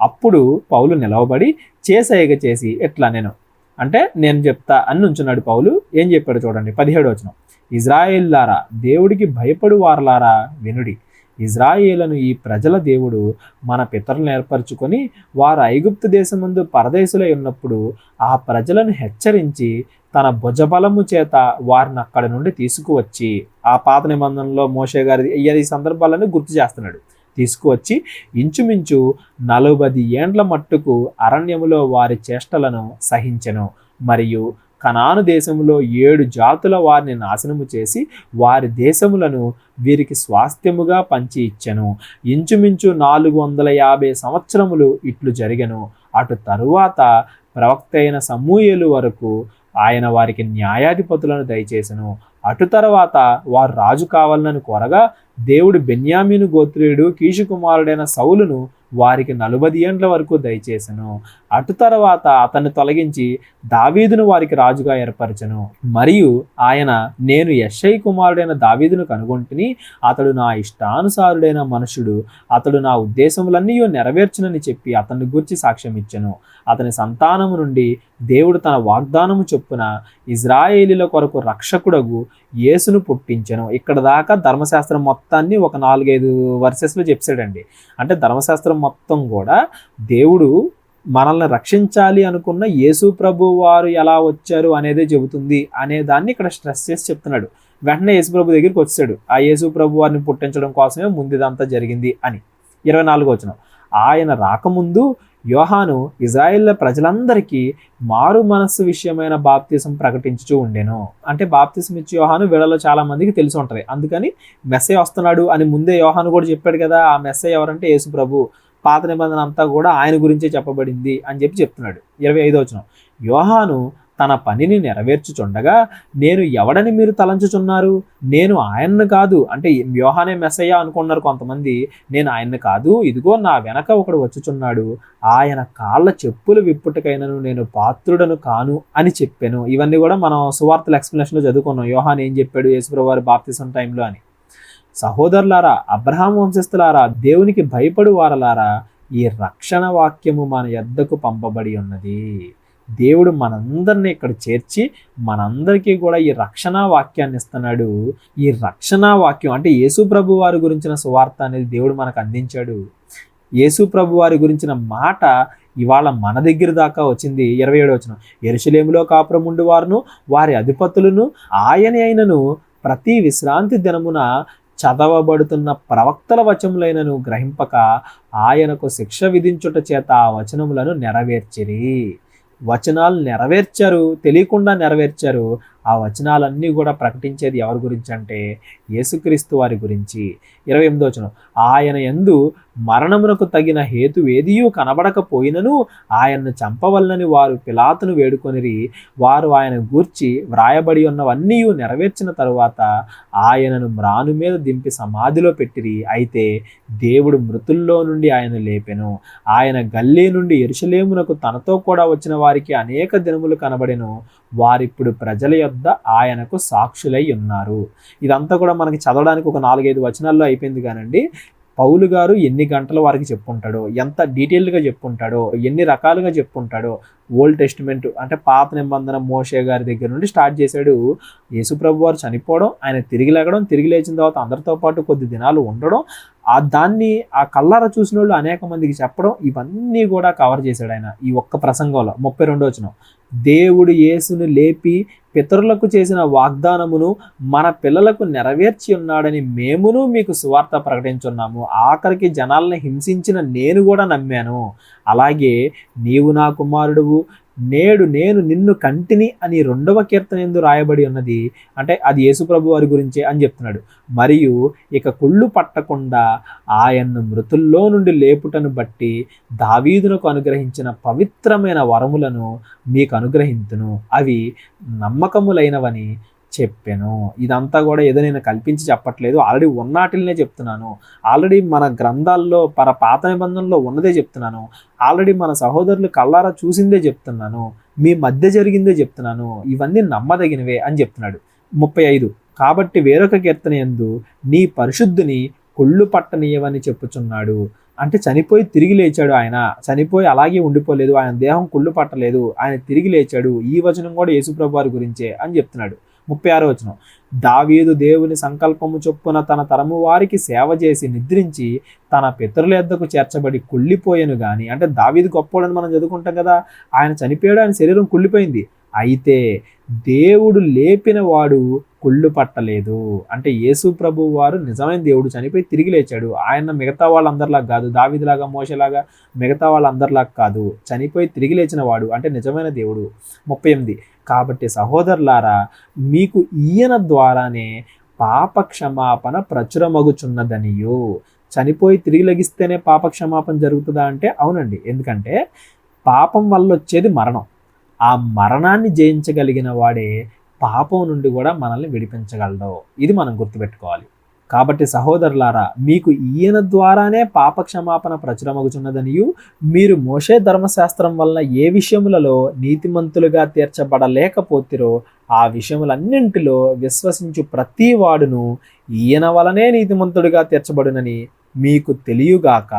అప్పుడు పౌలు నిలవబడి చేసైగ చేసి ఎట్లా నేను చెప్తా అని నుంచున్నాడు. పౌలు ఏం చెప్పాడు చూడండి, 17 వచనం. ఇజ్రాయేలులారా, దేవుడికి భయపడు వారలారా వినుడి. ఇజ్రాయేలును ఈ ప్రజల దేవుడు మన పితరులను ఏర్పరచుకొని వారు ఐగుప్తు దేశమందు పరదేశులై ఉన్నప్పుడు ఆ ప్రజలను హెచ్చరించి తన భుజబలము చేత వారిని అక్కడి నుండి తీసుకువచ్చి, ఆ పాత నిబంధనలో మోషే గారి ఈ సందర్భాలను గుర్తు చేస్తున్నాడు, తీసుకువచ్చి ఇంచుమించు 40 ఏండ్ల మట్టుకు అరణ్యములో వారి చేష్టలను సహించెను. మరియు కనాను దేశంలో 7 జాతుల వారిని నాశనము చేసి వారి దేశములను వీరికి స్వాస్థ్యముగా పంచి ఇచ్చెను. ఇంచుమించు 450 సంవత్సరములు ఇట్లు జరిగెను. అటు తరువాత ప్రవక్త అయిన సమూయేలు వరకు ఆయన వారికి న్యాయాధిపతులను దయచేసెను. అటు తర్వాత వారు రాజు కావాలని కోరగా దేవుడు బెన్యామీను గోత్రీయుడు కీషు కుమారుడైన సౌలును వారికి 40 ఏండ్ల వరకు దయచేసెను. అటు తర్వాత అతన్ని తొలగించి దావీదును వారికి రాజుగా ఏర్పరచెను. మరియు ఆయన, నేను యెష్షయి కుమారుడైన దావీదును కనుగొంటిని, అతడు నా ఇష్టానుసారుడైన మనుషుడు, అతడు నా ఉద్దేశములన్నీ నెరవేర్చునని చెప్పి అతన్ని గూర్చి సాక్ష్యం ఇచ్చెను. అతని సంతానము నుండి దేవుడు తన వాగ్దానము చొప్పున ఇజ్రాయేలీల కొరకు రక్షకుడగు యేసును పుట్టించెను. ఇక్కడ దాకా ధర్మశాస్త్రం మొత్తాన్ని ఒక 4-5 వర్సెస్లో చెప్పాడండి. అంటే ధర్మశాస్త్రం మొత్తం కూడా దేవుడు మనల్ని రక్షించాలి అనుకున్న యేసు ప్రభు వారు ఎలా వచ్చారు అనేదే చెబుతుంది అనే దాన్ని ఇక్కడ స్ట్రెస్ చేసి చెప్తున్నాడు. వెంటనే యేసు ప్రభు దగ్గరికి వచ్చాడు. ఆ యేసు ప్రభు వారిని పుట్టించడం కోసమే ముందు ఇదంతా జరిగింది అని. 24 వచనం. ఆయన రాకముందు యోహాను ఇజ్రాయేల్ ప్రజలందరికీ మారు మనస్సు విషయమైన బాప్తిసం ప్రకటించుచూ ఉండెను. అంటే బాప్తిసం ఇచ్చి యోహాను వీళ్ళలో చాలా మందికి తెలిసి ఉంటుంది. అందుకని మెస్సే వస్తున్నాడు అని ముందే యోహాను కూడా చెప్పాడు కదా. ఆ మెస్సే ఎవరంటే యేసు ప్రభు. పాత నిబంధన అంతా కూడా ఆయన గురించే చెప్పబడింది అని చెప్తున్నాడు. 25వ వచనం. యోహాను తన పనిని నెరవేర్చుచుండగా నేను ఎవడని మీరు తలంచుచున్నారు? నేను ఆయన్ను కాదు. అంటే యోహానే మెస్సయ్య అనుకున్నారు కొంతమంది. నేను ఆయన్ని కాదు, ఇదిగో నా వెనక ఒకడు వచ్చుచున్నాడు, ఆయన కాళ్ళ చెప్పులు విప్పుటకైనను నేను పాత్రుడను కాను అని చెప్పాను. ఇవన్నీ కూడా మనం సువార్తల ఎక్స్ప్లెనేషన్లో చదువుకున్నాం. యోహాను ఏం చెప్పాడు యేసుప్రభువు వారి బాప్తిసం టైంలో అని. సహోదరులారా, అబ్రహాము వంశస్థులారా, దేవునికి భయపడు వారలారా, ఈ రక్షణ వాక్యము మన యొద్దకు పంపబడి ఉన్నది. దేవుడు మనందరినీ ఇక్కడ చేర్చి మనందరికీ కూడా ఈ రక్షణ వాక్యాన్ని ఇస్తున్నాడు. ఈ రక్షణ వాక్యం అంటే యేసు ప్రభు వారి గురించిన సువార్త అనేది దేవుడు మనకు అందించాడు. యేసు ప్రభు వారి గురించిన మాట ఇవాళ మన దగ్గర దాకా వచ్చింది. 27వ వచనం. యెరూషలేములో కాపురముండు వారును వారి అధిపతులను ఆయన అయినను ప్రతి విశ్రాంతి దినమున చదవబడుతున్న ప్రవక్తల వచనములైనను గ్రహింపక ఆయనకు శిక్ష విధించుట చేత ఆ వచనములను నెరవేర్చిరి. వచనాలు నెరవేర్చారు, తెలియకుండా నెరవేర్చారు. ఆ వచనాలన్నీ కూడా ప్రకటించేది ఎవరి గురించి అంటే యేసుక్రీస్తు వారి గురించి. 28వ వచనం. ఆయన యందు మరణమునకు తగిన హేతు ఏదియూ కనబడకపోయినను ఆయన్ను చంపవలనని వారు పిలాతును వేడుకొనిరి. వారు ఆయన గూర్చి వ్రాయబడి ఉన్నవన్నీ నెరవేర్చిన తరువాత ఆయనను మ్రాను మీద దింపి సమాధిలో పెట్టిరి. అయితే దేవుడు మృతుల్లో నుండి ఆయన లేపెను. ఆయన గల్లీ నుండి యెరూషలేమునకు తనతో కూడా వచ్చిన వారికి అనేక దినములు కనబడెను. వారిప్పుడు ప్రజల యొద్ద ఆయనకు సాక్షులై ఉన్నారు. ఇదంతా కూడా మనకి చదవడానికి ఒక 4-5 వచనాల్లో అయిపోయింది కానండి, పౌలు గారు ఎన్ని గంటల వారికి చెప్పుంటాడో, ఎంత డీటెయిల్డ్గా చెప్పుంటాడో, ఎన్ని రకాలుగా చెప్పుంటాడో. ఓల్డ్ టెస్టిమెంట్ అంటే పాత నిబంధన మోషే గారి దగ్గర నుండి స్టార్ట్ చేశాడు. యేసుప్రభు వారు చనిపోవడం, ఆయన తిరిగి లేగడం, తిరిగి లేచిన తర్వాత అందరితో పాటు కొద్ది దినాలు ఉండడం, దాన్ని ఆ కళ్ళారా చూసిన వాళ్ళు అనేక మందికి చెప్పడం, ఇవన్నీ కూడా కవర్ చేశాడు ఆయన ఈ ఒక్క ప్రసంగంలో. 32వ వచనం, దేవుడు యేసును లేపి పితరులకు చేసిన వాగ్దానమును మన పిల్లలకు నెరవేర్చి ఉన్నాడని మేమును మీకు సువార్త ప్రకటించున్నాము. ఆఖరికి జనాలను హింసించిన నేను కూడా నమ్మాను. అలాగే నీవు నా కుమారుడువు, నేడు నేను నిన్ను కంటిని అని 2వ కీర్తన యందు రాయబడి ఉన్నది. అంటే అది యేసుప్రభు వారి గురించే అని చెప్తున్నాడు. మరియు ఇక కుళ్ళు పట్టకుండా ఆయన్ను మృతుల్లో నుండి లేపుటను బట్టి దావీదునకు అనుగ్రహించిన పవిత్రమైన వరములను మీకు అనుగ్రహింతును, అవి నమ్మకములైనవని చెప్పాను. ఇదంతా కూడా ఏదో నేను కల్పించి చెప్పట్లేదు, ఆల్రెడీ ఉన్నాటిల్నే చెప్తున్నాను. ఆల్రెడీ మన గ్రంథాల్లో పాత నిబంధనలో ఉన్నదే చెప్తున్నాను. ఆల్రెడీ మన సహోదరులు కళ్ళారా చూసిందే చెప్తున్నాను. మీ మధ్య జరిగిందే చెప్తున్నాను. ఇవన్నీ నమ్మదగినవే అని చెప్తున్నాడు. 35, కాబట్టి వేరొక కీర్తన యందు నీ పరిశుద్ధుని కుళ్ళు పట్టనీయవని చెప్పుచున్నాడు. అంటే చనిపోయి తిరిగి లేచాడు ఆయన. చనిపోయి అలాగే ఉండిపోలేదు, ఆయన దేహం కుళ్ళు పట్టలేదు, ఆయన తిరిగి లేచాడు. ఈ వచనం కూడా యేసుప్రభు వారి గురించే అని చెప్తున్నాడు. 36వ వచనం, దావీదు దేవుని సంకల్పము చొప్పున తన తరము వారికి సేవ చేసి నిద్రించి తన పితరుల యొద్దకు చేర్చబడి కుళ్ళిపోయాను గాని, అంటే దావీదు గొప్పోడని మనం చదువుకుంటాం కదా, ఆయన చనిపోయాడు, ఆయన శరీరం కుళ్ళిపోయింది, అయితే దేవుడు లేపిన వాడు కుళ్ళు పట్టలేదు. అంటే యేసు ప్రభు వారు నిజమైన దేవుడు, చనిపోయి తిరిగి లేచాడు. ఆయన మిగతా వాళ్ళందరిలాగా కాదు, దావీదులాగా మోషేలాగా మిగతా వాళ్ళందరిలాగా కాదు, చనిపోయి తిరిగి లేచిన వాడు, అంటే నిజమైన దేవుడు. 38, కాబట్టి సహోదరులారా, మీకు ఈయన ద్వారానే పాప క్షమాపణ ప్రచురమగుచున్నదనియు. చనిపోయి తిరిగి లెగిస్తేనే పాప క్షమాపణ జరుగుతుందా అంటే అవునండి. ఎందుకంటే పాపం వల్ల వచ్చేది మరణం. ఆ మరణాన్ని జయించగలిగిన వాడే పాపం నుండి కూడా మనల్ని విడిపించగలడు. ఇది మనం గుర్తుపెట్టుకోవాలి. కాబట్టి సహోదరులారా, మీకు ఈయన ద్వారానే పాప క్షమాపణ ప్రచురమగుచున్నదనియు, మీరు మోషే ధర్మశాస్త్రం వలన ఏ విషయములలో నీతిమంతులుగా తీర్చబడలేకపోతిరో ఆ విషయములన్నింటిలో విశ్వసించు ప్రతి వాడును ఈయన వలనే నీతిమంతుడిగా తీర్చబడునని మీకు తెలియగాక.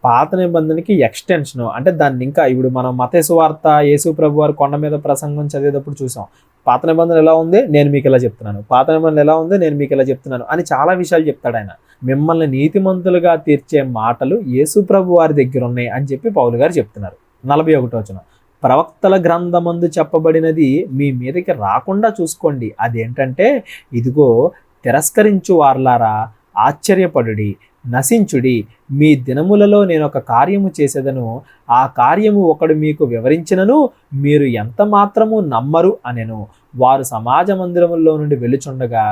పాత నిబంధనకి ఎక్స్టెన్షన్, అంటే దాన్ని ఇంకా ఇప్పుడు మనం మత్తయి సువార్త యేసు ప్రభు వారు కొండ మీద ప్రసంగం చదివేటప్పుడు చూసాం. పాత నిబంధన ఎలా ఉంది, నేను మీకు ఇలా చెప్తున్నాను, పాత నిబంధన ఎలా ఉంది, నేను మీకు ఇలా చెప్తున్నాను అని చాలా విషయాలు చెప్తాడు ఆయన. మిమ్మల్ని నీతిమంతులుగా తీర్చే మాటలు యేసు ప్రభు వారి దగ్గర ఉన్నాయి అని చెప్పి పౌలు గారు చెప్తున్నారు. 41వ వచనం, ప్రవక్తల గ్రంథమందు చెప్పబడినది మీ మీదకి రాకుండా చూసుకోండి. అదేంటంటే, ఇదిగో తిరస్కరించు వార్లారా ఆశ్చర్యపడుడి, నశించుడి, మీ దినములలో నేను ఒక కార్యము చేసేదను, ఆ కార్యము ఒకడు మీకు వివరించినను మీరు ఎంత మాత్రము నమ్మరు అనెను. వారు సమాజ మందిరములో నుండి వెలుచుండగా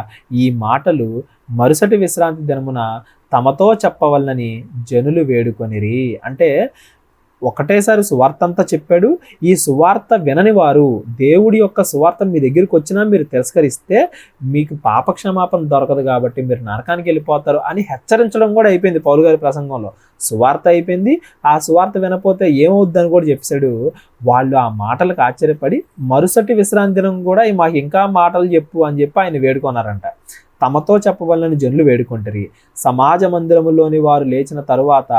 ఈ మాటలు మరుసటి విశ్రాంతి దినమున తమతో చెప్పవలనని జనులు వేడుకొనిరి. అంటే ఒకటేసారి సువార్త అంతా చెప్పాడు. ఈ సువార్త వినని వారు, దేవుడి యొక్క సువార్త మీ దగ్గరికి వచ్చినా మీరు తిరస్కరిస్తే మీకు పాపక్షమాపణ దొరకదు, కాబట్టి మీరు నరకానికి వెళ్ళిపోతారు అని హెచ్చరించడం కూడా అయిపోయింది పౌలు గారి ప్రసంగంలో. సువార్త అయిపోయింది, ఆ సువార్త వినపోతే ఏమవుద్దని కూడా చెప్పాడు. వాళ్ళు ఆ మాటలకు ఆశ్చర్యపడి మరుసటి విశ్రాంతి దినం కూడా మాకు ఇంకా మాటలు చెప్పు అని చెప్పి ఆయన వేడుకున్నారంట. తమతో చెప్పవలనని జనులు వేడుకుంటారు. సమాజ మందిరములోని వారు లేచిన తరువాత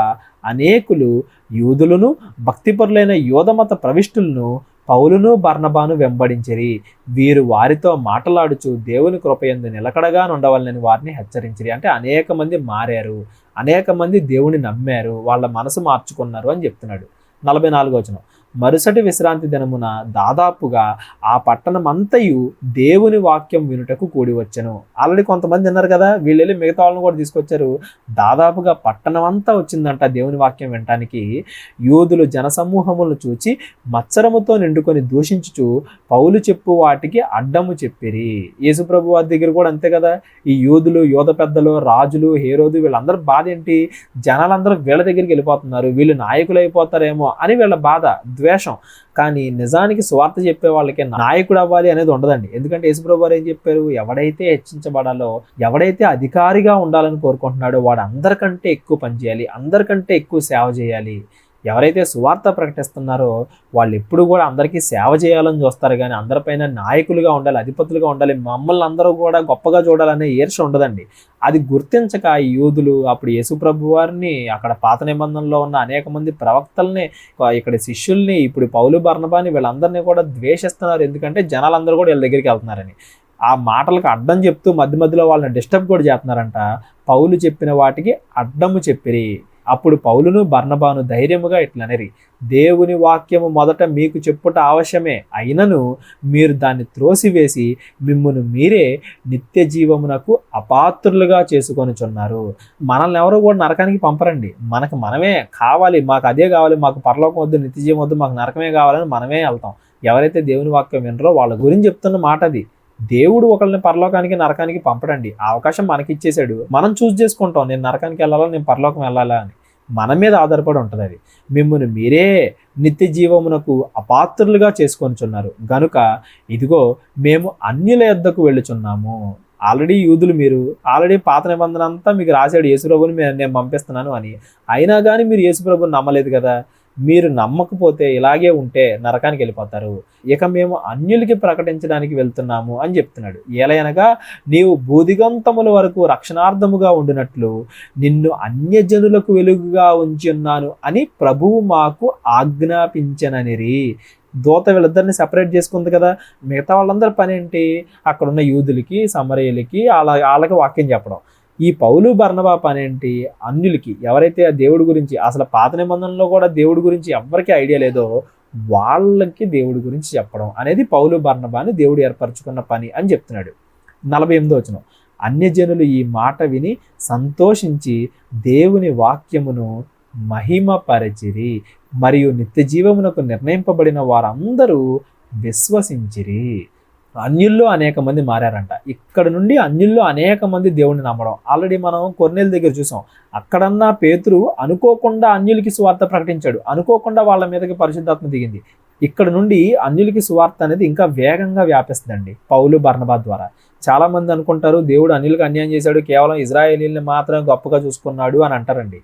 అనేకులు యూదులను భక్తిపరులైన యోధమత ప్రవిష్టులను పౌలును బర్నబాను వెంబడించిరి. వీరు వారితో మాట్లాడుచు దేవుని కృపయందు నిలకడగా ఉండవాలని వారిని హెచ్చరించిరి. అంటే అనేక మంది మారారు, అనేక మంది దేవుని నమ్మారు, వాళ్ళ మనసు మార్చుకున్నారు అని చెప్తున్నాడు. 44వ వచనం, మరుసటి విశ్రాంతి దినమున దాదాపుగా ఆ పట్టణం అంతయు దేవుని వాక్యం వినుటకు కూడి వచ్చెను. ఆల్రెడీ కొంతమంది విన్నారు కదా, వీళ్ళు వెళ్ళి మిగతా వాళ్ళని కూడా తీసుకొచ్చారు. దాదాపుగా పట్టణం అంతా వచ్చిందంట దేవుని వాక్యం వినటానికి. యూదులు జనసమూహములను చూచి మత్సరముతో నిండుకొని దూషించుచు పౌలు చెప్పు వాటికి అడ్డము చెప్పిరి. యేసుప్రభు వారి దగ్గర కూడా అంతే కదా, ఈ యూదులు, యోధ పెద్దలు, రాజులు, హేరోదు, వీళ్ళందరూ బాధ ఏంటి, జనాలందరూ వీళ్ళ దగ్గరికి వెళ్ళిపోతున్నారు, వీళ్ళు నాయకులు అయిపోతారేమో అని వీళ్ళ బాధ, ద్వేషం. కానీ నిజానికి స్వార్థ చెప్పే వాళ్ళకి నాయకుడు అవ్వాలి అనేది ఉండదండి. ఎందుకంటే యేసుప్రభు వారు ఏం చెప్పారు, ఎవడైతే హెచ్చించబడాలో, ఎవడైతే అధికారిగా ఉండాలని కోరుకుంటున్నాడో వాడు అందరికంటే ఎక్కువ పనిచేయాలి, అందరికంటే ఎక్కువ సేవ చేయాలి. ఎవరైతే సువార్త ప్రకటిస్తున్నారో వాళ్ళు ఎప్పుడు కూడా అందరికీ సేవ చేయాలని చూస్తారు, కానీ అందరిపైన నాయకులుగా ఉండాలి, అధిపతులుగా ఉండాలి, మమ్మల్ని అందరూ కూడా గొప్పగా చూడాలనే ఈర్ష ఉండదండి. అది గుర్తించక ఈ యూదులు అప్పుడు యేసుప్రభు వారిని, అక్కడ పాత నిబంధనలో ఉన్న అనేక మంది ప్రవక్తల్ని, ఇక్కడ శిష్యుల్ని, ఇప్పుడు పౌలు బర్నబాని వీళ్ళందరినీ కూడా ద్వేషిస్తున్నారు. ఎందుకంటే జనాలందరూ కూడా వీళ్ళ దగ్గరికి వెళ్తున్నారని. ఆ మాటలకు అడ్డం చెప్తూ మధ్య మధ్యలో వాళ్ళని డిస్టర్బ్ కూడా చేస్తున్నారంట. పౌలు చెప్పిన వాటికి అడ్డము చెప్పిరి. అప్పుడు పౌలును బర్నబాను ధైర్యముగా ఇట్లనరి, దేవుని వాక్యము మొదట మీకు చెప్పుట అవశ్యమే, అయినను మీరు దాన్ని త్రోసివేసి మిమ్మును మీరే నిత్య జీవమునకు అపాత్రులుగా చేసుకొనుచున్నారు. మనల్ని ఎవరు కూడా నరకానికి పంపరండి. మనకు మనమే కావాలి, మాకు అదే కావాలి, మాకు పరలోకం వద్దు, నిత్య జీవం వద్దు, మాకు నరకమే కావాలని మనమే వెళ్తాం. ఎవరైతే దేవుని వాక్యం వినరో వాళ్ళ గురించి చెప్తున్న మాట అది. దేవుడు ఒకరిని పరలోకానికి నరకానికి పంపడండి. ఆ అవకాశం మనకి ఇచ్చేసాడు. మనం చూస్ చేసుకుంటాం, నేను నరకానికి వెళ్ళాలా, నేను పరలోకం వెళ్ళాలా అని. మన మీద ఆధారపడి ఉంటుంది అది. మిమ్మును మీరే నిత్య జీవమునకు అపాత్రులుగా చేసుకొనిచున్నారు గనుక ఇదిగో మేము అన్యుల యొద్దకు వెళ్ళుచున్నాము. ఆల్రెడీ యూదులు మీరు, ఆల్రెడీ పాత నిబంధన అంతా మీకు రాశాడు యేసుప్రభుని నేను పంపిస్తున్నాను అని. అయినా కానీ మీరు యేసుప్రభుని నమ్మలేదు కదా. మీరు నమ్మకపోతే ఇలాగే ఉంటే నరకానికి వెళ్ళిపోతారు. ఇక మేము అన్యులకి ప్రకటించడానికి వెళ్తున్నాము అని చెప్తున్నాడు. ఏలయనగా నీవు భూదిగంతముల వరకు రక్షణార్థముగా ఉండినట్లు నిన్ను అన్యజనులకు వెలుగుగా ఉంచి ఉన్నాను అని ప్రభువు మాకు ఆజ్ఞాపించననిరి. దూత వీళ్ళిద్దరిని సెపరేట్ చేసుకుంది కదా. మిగతా వాళ్ళందరి పని ఏంటి? అక్కడున్న యూదులకి, సమరయులకి వాళ్ళకి వాక్యం చెప్పడం. ఈ పౌలు బర్నబా పని ఏంటి? అన్యులకి, ఎవరైతే ఆ దేవుడి గురించి, అసలు పాత నిబంధనలో కూడా దేవుడి గురించి ఎవరికి ఐడియా లేదో వాళ్ళకి దేవుడి గురించి చెప్పడం అనేది పౌలు బర్నబాని దేవుడు ఏర్పరచుకున్న పని అని చెప్తున్నాడు. 48వ వచనం, అన్యజనులు ఈ మాట విని సంతోషించి దేవుని వాక్యమును మహిమపరచిరి, మరియు నిత్య జీవమునకు నిర్ణయింపబడిన వారందరూ విశ్వసించిరి. అన్యుల్లో అనేక మంది మారారంట. ఇక్కడ నుండి అన్యుల్లో అనేక మంది దేవుడిని నమ్మడం. ఆల్రెడీ మనం కొర్నేలు దగ్గర చూసాం. అక్కడన్నా పేతురు అనుకోకుండా అన్యులకి సువార్త ప్రకటించాడు. అనుకోకుండా వాళ్ళ మీదకి పరిశుద్ధాత్మ దిగింది. ఇక్కడ నుండి అన్యులకి సువార్త అనేది ఇంకా వేగంగా వ్యాపిస్తుందండి పౌలు బర్నబా ద్వారా. చాలా మంది అనుకుంటారు దేవుడు అన్యులకు అన్యాయం చేశాడు, కేవలం ఇజ్రాయేలీల్ని మాత్రం గొప్పగా చూసుకున్నాడు అని అంటారండి.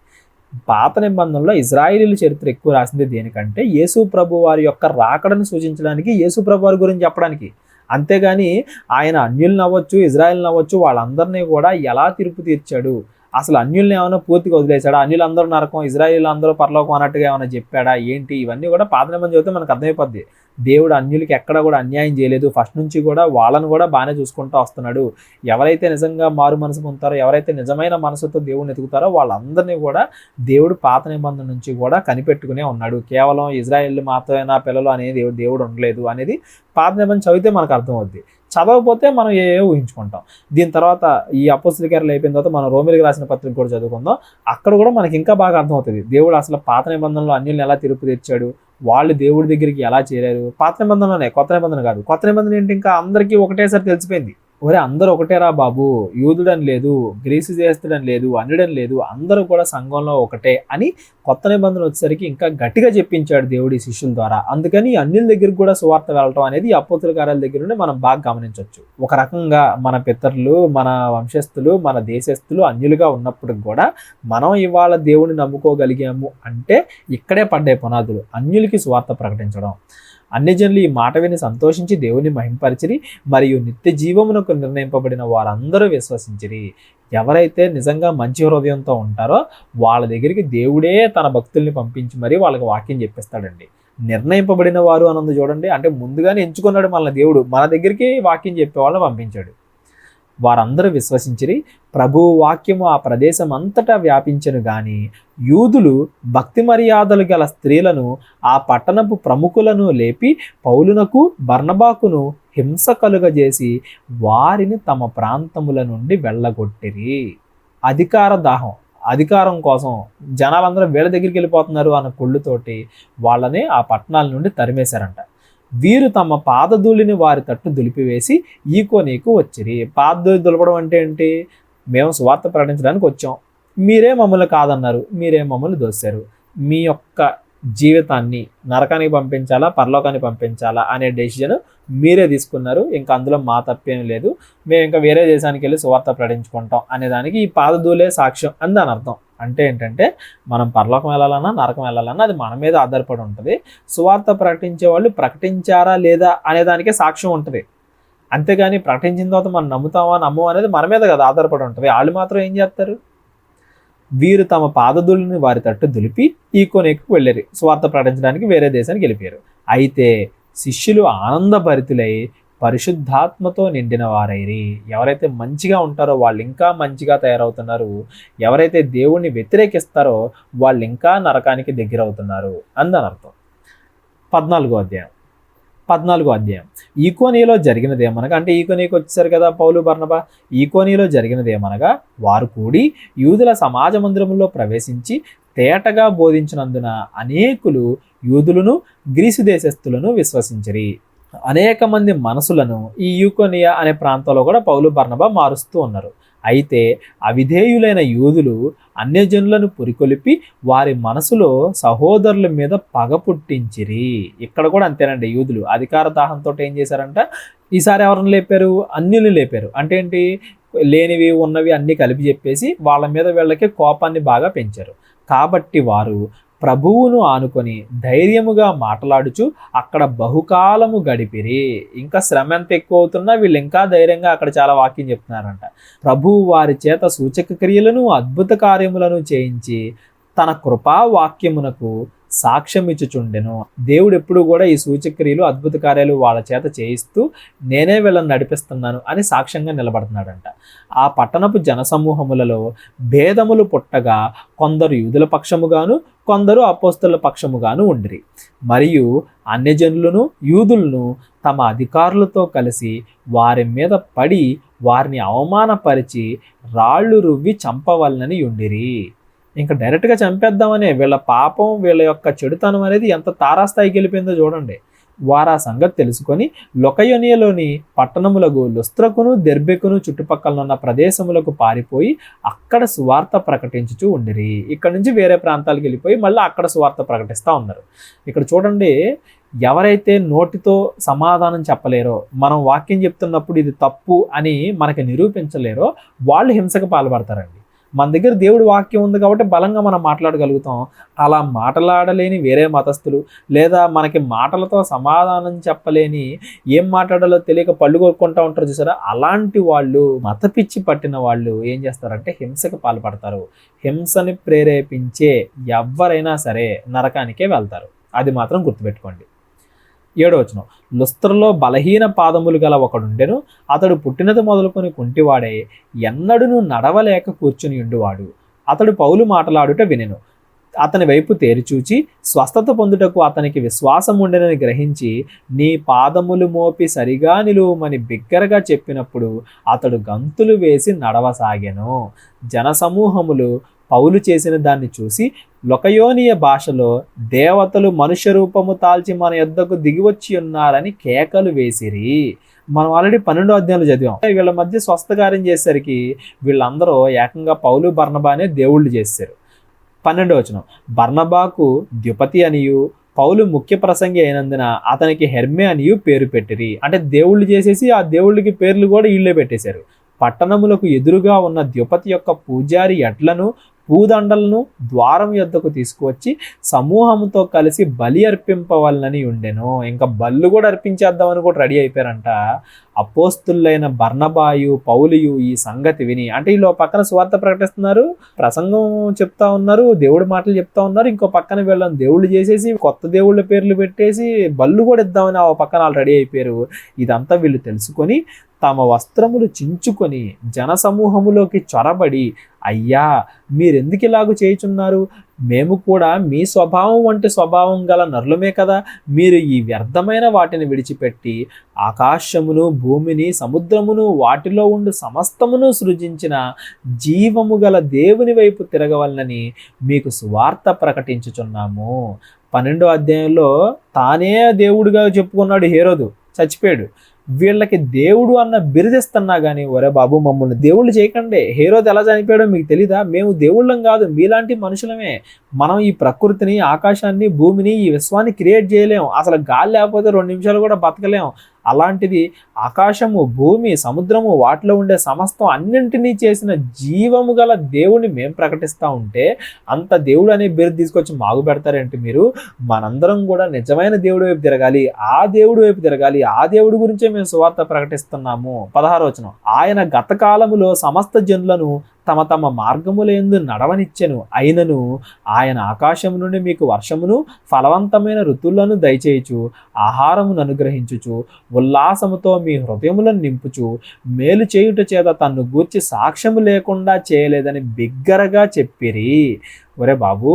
పాత నిబంధనలో ఇజ్రాయేలీల చరిత్ర ఎక్కువ రాసింది దేనికంటే యేసు ప్రభు వారి యొక్క రాకడను సూచించడానికి, యేసు ప్రభు వారి గురించి చెప్పడానికి. అంతేగాని ఆయన అన్యుల్ని అవ్వచ్చు, ఇజ్రాయెల్ని అవ్వచ్చు, వాళ్ళందరినీ కూడా ఎలా తీర్పు తీర్చాడు, అసలు అన్యుల్ని ఏమైనా పూర్తిగా వదిలేశాడా, అన్యులందరూ నరకం, ఇజ్రాయేల్ అందరూ పరలోకం అన్నట్టుగా ఏమైనా చెప్పాడా ఏంటి, ఇవన్నీ కూడా పాత నిబంధన చదివితే మనకు అర్థమైపోద్ది. దేవుడు అన్యులకి ఎక్కడ కూడా అన్యాయం చేయలేదు. ఫస్ట్ నుంచి కూడా వాళ్ళను కూడా బాగానే చూసుకుంటూ వస్తున్నాడు. ఎవరైతే నిజంగా మారు మనసు పొందుతారో, ఎవరైతే నిజమైన మనసుతో దేవుడిని ఎదుగుతారో వాళ్ళందరినీ కూడా దేవుడు పాత నిబంధన నుంచి కూడా కనిపెట్టుకునే ఉన్నాడు. కేవలం ఇజ్రాయేల్ మాత్రమే నా పిల్లలు అనేది దేవుడు ఉండలేదు అనేది పాత నిబంధన చదివితే మనకు అర్థమవుద్ది. చదవకపోతే మనం ఊహించుకుంటాం. దీని తర్వాత ఈ అపోస్తల కార్యాలు అయిపోయిన తర్వాత మనం రోమిలికి రాసిన పత్రిక కూడా చదువుకుందాం. అక్కడ కూడా మనకి ఇంకా బాగా అర్థమవుతుంది దేవుడు అసలు పాత నిబంధనలో అన్యుల్ని ఎలా తీర్పు తెచ్చాడు, వాళ్ళు దేవుడి దగ్గరికి ఎలా చేరారు. పాత నిబంధనలోనే, కొత్త నిబంధన కాదు. కొత్త నిబంధన ఏంటి, ఇంకా అందరికీ ఒకటేసారి తెలిసిపోయింది. ఒరే అందరూ ఒకటేరా బాబు, యూదుడని లేదు, గ్రీసు దేశస్తుడని లేదు, అన్యుడని లేదు, అందరూ కూడా సంఘంలో ఒకటే అని కొత్త నిబంధన వచ్చేసరికి ఇంకా గట్టిగా చెప్పించాడు దేవుడి శిష్యుల ద్వారా. అందుకని అన్యుల దగ్గరికి కూడా సువార్త వెళ్ళటం అనేది అపోస్తల కార్యాల దగ్గర నుండి మనం బాగా గమనించవచ్చు. ఒక రకంగా మన పితరులు, మన వంశస్థులు, మన దేశస్థులు అన్యులుగా ఉన్నప్పుడు కూడా మనం ఇవాళ దేవుని నమ్ముకోగలిగాము అంటే ఇక్కడే పడ్డాయి పునాదులు. అన్యులకి సువార్త ప్రకటించడం. అన్యజనులు ఈ మాట విని సంతోషించి దేవుని మహింపరిచిరి, మరియు నిత్య జీవమునకు నిర్ణయింపబడిన వారందరూ విశ్వసించిరి. ఎవరైతే నిజంగా మంచి హృదయంతో ఉంటారో వాళ్ళ దగ్గరికి దేవుడే తన భక్తుల్ని పంపించి మరీ వాళ్ళకి వాక్యం చెప్పిస్తాడండి. నిర్ణయింపబడిన వారు అన్నది చూడండి, అంటే ముందుగానే ఎంచుకున్నాడు మన దేవుడు, మన దగ్గరికి వాక్యం చెప్పే వాళ్ళని పంపించాడు. వారందరూ విశ్వసించిరి. ప్రభువు వాక్యము ఆ ప్రదేశం అంతటా వ్యాపించెను గాని యూదులు భక్తి మర్యాదలు గల స్త్రీలను, ఆ పట్టణపు ప్రముఖులను లేపి పౌలునకు బర్నబాకును హింస కలుగజేసి వారిని తమ ప్రాంతముల నుండి వెళ్ళగొట్టిరి. అధికార దాహం, అధికారం కోసం జనాలందరూ వీళ్ళ దగ్గరికి వెళ్ళిపోతున్నారు అన్న కుళ్ళుతోటి వాళ్ళని ఆ పట్టణాల నుండి తరిమేశారంట. వీరు తమ పాదధూళిని వారి తట్టు దులిపివేసి ఈకోనీకు వచ్చిరి. పాదధూళి దులపడం అంటే ఏంటి? మేము సువార్త ప్రకటించడానికి వచ్చాం, మీరే మమ్మల్ని కాదన్నారు, మీరే మమ్మల్ని దోశారు, మీ యొక్క జీవితాన్ని నరకానికి పంపించాలా, పరలోకానికి పంపించాలా అనే డెసిజన్ మీరే తీసుకున్నారు. ఇంకా అందులో మా తప్పేం లేదు. మేము ఇంకా వేరే దేశానికి వెళ్ళి సువార్త ప్రకటించుకుంటాం అనే దానికి ఈ పాదధూలే సాక్ష్యం అని దాని అర్థం. అంటే ఏంటంటే మనం పరలోకం వెళ్ళాలన్నా నరకం వెళ్ళాలన్నా అది మన మీద ఆధారపడి ఉంటుంది. సువార్త ప్రకటించే వాళ్ళు ప్రకటించారా లేదా అనే దానికే సాక్ష్యం ఉంటుంది. అంతేగాని ప్రకటించిన తర్వాత మనం నమ్ముతామా నమ్మం అనేది మన మీద కదా ఆధారపడి ఉంటుంది. వాళ్ళు మాత్రం ఏం చేస్తారు? వీరు తమ పాదధూళిని వారి తట్టు దులిపి ఈకోనేకు వెళ్ళారు. సువార్త ప్రకటించడానికి వేరే దేశానికి వెళ్ళిపోయారు. అయితే శిష్యులు ఆనందభరితులై పరిశుద్ధాత్మతో నిండిన వారైరి. ఎవరైతే మంచిగా ఉంటారో వాళ్ళు ఇంకా మంచిగా తయారవుతున్నారు. ఎవరైతే దేవుణ్ణి వ్యతిరేకిస్తారో వాళ్ళు ఇంకా నరకానికి దగ్గర అవుతున్నారు అందని అర్థం. 14వ అధ్యాయం ఈకోనియలో జరిగినదేమనగా, అంటే ఈకోనీకి వచ్చేసారు కదా పౌలు బర్నబా. ఈకోనియలో జరిగినదేమనగా, వారు కూడి యూదుల సమాజ మందిరములో ప్రవేశించి తేటగా బోధించినందున అనేకులు యూదులను గ్రీసు దేశస్థులను విశ్వసించిరి. అనేక మంది మనసులను ఈ ఈకోనియ అనే ప్రాంతంలో కూడా పౌలు బర్నబా మారుస్తూ ఉన్నారు. అయితే అవిధేయులైన యూదులు అన్యజనులను పురికొలిపి వారి మనసులో సహోదరుల మీద పగ పుట్టించిరి. ఇక్కడ కూడా అంతేనండి. యూదులు అధికార దాహంతో ఏం చేశారంట, ఈసారి ఎవరిని లేపారు? అన్యుల్ని లేపారు. అంటే ఏంటి? లేనివి ఉన్నవి అన్నీ కలిపి చెప్పేసి వాళ్ళ మీద వీళ్ళకి కోపాన్ని బాగా పెంచారు. కాబట్టి వారు ప్రభువును ఆనుకొని ధైర్యముగా మాట్లాడుచు అక్కడ బహుకాలము గడిపిరి. ఇంకా శ్రమ ఎంత ఎక్కువ అవుతున్నా వీళ్ళు ఇంకా ధైర్యంగా అక్కడ చాలా వాక్యం చెప్తున్నారంట. ప్రభువు వారి చేత సూచక క్రియలను అద్భుత కార్యములను చేయించి తన కృపా వాక్యమునకు సాక్ష్యం ఇచ్చుచుండెను. దేవుడు ఎప్పుడు కూడా ఈ సూచక్రియలు అద్భుత కార్యాలు వాళ్ళ చేత చేయిస్తూ నేనే వీళ్ళని నడిపిస్తున్నాను అని సాక్ష్యంగా నిలబడుతున్నాడంట. ఆ పట్టణపు జనసమూహములలో భేదములు పుట్టగా కొందరు యూదుల పక్షముగాను కొందరు అపోస్తలుల పక్షముగాను ఉండిరి. మరియు అన్యజనులను యూదులను తమ అధికారులతో కలిసి వారి మీద పడి వారిని అవమానపరిచి రాళ్ళు రువ్వి చంపవలనని ఉండిరి. ఇంకా డైరెక్ట్గా చంపేద్దామనే వీళ్ళ పాపం, వీళ్ళ యొక్క చెడుతనం అనేది ఎంత తారాస్థాయికి వెళ్ళిపోయిందో చూడండి. వారు ఆ సంగతి తెలుసుకొని లొకయోనియలోని పట్టణములకు లుస్త్రకును దెర్బెకును చుట్టుపక్కల ప్రదేశములకు పారిపోయి అక్కడ సువార్త ప్రకటించుచూ ఉండిరి. ఇక్కడ నుంచి వేరే ప్రాంతాలకు వెళ్ళిపోయి మళ్ళీ అక్కడ సువార్త ప్రకటిస్తూ ఉన్నారు. ఇక్కడ చూడండి, ఎవరైతే నోటితో సమాధానం చెప్పలేరో, మనం వాక్యం చెప్తున్నప్పుడు ఇది తప్పు అని మనకి నిరూపించలేరో వాళ్ళు హింసకు పాల్పడతారండి. మన దగ్గర దేవుడి వాక్యం ఉంది కాబట్టి బలంగా మనం మాట్లాడగలుగుతాం. అలా మాట్లాడలేని వేరే మతస్థులు, లేదా మనకి మాటలతో సమాధానం చెప్పలేని, ఏం మాట్లాడాలో తెలియక పళ్ళు కొరుక్కుంటూ ఉంటారు చూసారా, అలాంటి వాళ్ళు, మత పిచ్చి పట్టిన వాళ్ళు ఏం చేస్తారంటే హింసకు పాల్పడతారు. హింసని ప్రేరేపించే ఎవరైనా సరే నరకానికే వెళ్తారు. అది మాత్రం గుర్తుపెట్టుకోండి. 7వ వచనం, లుస్త్రలో బలహీన పాదములు గల ఒకడుండెను. అతడు పుట్టినది మొదలుకొని కుంటివాడై ఎన్నడూను నడవలేక కూర్చుని ఉండువాడు. అతడు పౌలు మాటలాడుట వినెను. అతని వైపు తేరిచూచి స్వస్థత పొందుటకు అతనికి విశ్వాసం ఉండెనని గ్రహించి నీ పాదములు మోపి సరిగా నిలువమని బిగ్గరగా చెప్పినప్పుడు అతడు గంతులు వేసి నడవసాగెను. జనసమూహములు పౌలు చేసిన దాన్ని చూసి లొకయోనియ భాషలో దేవతలు మనుష్య రూపము తాల్చి మన యొద్దకు దిగివచ్చి ఉన్నారని కేకలు వేసిరి. మనం ఆల్రెడీ 12వ అధ్యాయంలో చదివాం. వీళ్ళ మధ్య స్వస్థకార్యం చేసేసరికి వీళ్ళందరూ ఏకంగా పౌలు బర్నబానే దేవుళ్ళు చేశారు. 12వ వచనం, బర్నబాకు ద్యుపతి అనియు పౌలు ముఖ్య ప్రసంగి అయినందున అతనికి హెర్మే అనియు పేరు పెట్టిరి. అంటే దేవుళ్ళు చేసేసి ఆ దేవుళ్ళకి పేర్లు కూడా వీళ్ళే పెట్టేశారు. పట్టణములకు ఎదురుగా ఉన్న ద్యుపతి యొక్క పూజారి ఎడ్లను పూదండలను ద్వారం యొద్దకు తీసుకువచ్చి సమూహంతో కలిసి బలి అర్పింపవలనని ఉండెను. ఇంకా బళ్ళు కూడా అర్పించేద్దామని కూడా రెడీ అయిపోయారంట. అపోస్తులైన బర్నబాయు పౌలియు ఈ సంగతి విని, అంటే వీళ్ళు పక్కన సువార్త ప్రకటిస్తున్నారు, ప్రసంగం చెప్తా ఉన్నారు, దేవుడి మాటలు చెప్తా ఉన్నారు, ఇంకో పక్కన వీళ్ళని దేవుళ్ళు చేసేసి కొత్త దేవుళ్ళ పేర్లు పెట్టేసి బళ్ళు కూడా ఇద్దామని ఆ పక్కన వాళ్ళు రెడీ అయిపోయారు. ఇదంతా వీళ్ళు తెలుసుకొని తమ వస్త్రములు చించుకొని జనసమూహములోకి చొరబడి, అయ్యా మీరెందుకు ఇలాగూ చేయుచున్నారు? మేము కూడా మీ స్వభావం వంటి స్వభావం గల నరులమే కదా. మీరు ఈ వ్యర్థమైన వాటిని విడిచిపెట్టి ఆకాశమును భూమిని సముద్రమును వాటిలో ఉండు సమస్తమును సృజించిన జీవము గల దేవుని వైపు తిరగవలనని మీకు సువార్త ప్రకటించుచున్నాము. 12వ అధ్యాయంలో తానే దేవుడిగా చెప్పుకున్నాడు హేరోదు, చచ్చిపోయాడు. వీళ్ళకి దేవుడు అన్న బిరుదిస్తున్నా కానీ, ఒరే బాబు మమ్మల్ని దేవుళ్ళు చేయకండి, హేరోదు ఎలా చనిపోయాడో మీకు తెలీదా, మేము దేవుళ్ళం కాదు, మీలాంటి మనుషులమే, మనం ఈ ప్రకృతిని, ఆకాశాన్ని, భూమిని, ఈ విశ్వాన్ని క్రియేట్ చేయలేం, అసలు గాలి లేకపోతే 2 నిమిషాలు కూడా బతకలేం, అలాంటిది ఆకాశము, భూమి, సముద్రము, వాటిలో ఉండే సమస్తం అన్నింటినీ చేసిన జీవము గల దేవుడిని మేము ప్రకటిస్తూ ఉంటే అంత దేవుడు అనే బిరుదు తీసుకొచ్చి మాకు పెడతారేంటి మీరు? మనందరం కూడా నిజమైన దేవుడి వైపు తిరగాలి, ఆ దేవుడి వైపు తిరగాలి, ఆ దేవుడి గురించే మేము సువార్త ప్రకటిస్తున్నాము. 16వ వచనం, ఆయన గత కాలములో సమస్త జనులను తమ తమ మార్గములందు నడవనిచ్చెను, అయినను ఆయన ఆకాశం నుండి మీకు వర్షమును ఫలవంతమైన ఋతువులను దయచేయుచు ఆహారమును అనుగ్రహించుచు ఉల్లాసముతో మీ హృదయములను నింపుచు మేలు చేయుట చేత తన్ను గూర్చి సాక్ష్యము లేకుండా చేయలేదని బిగ్గరగా చెప్పిరి. ఒరే బాబు,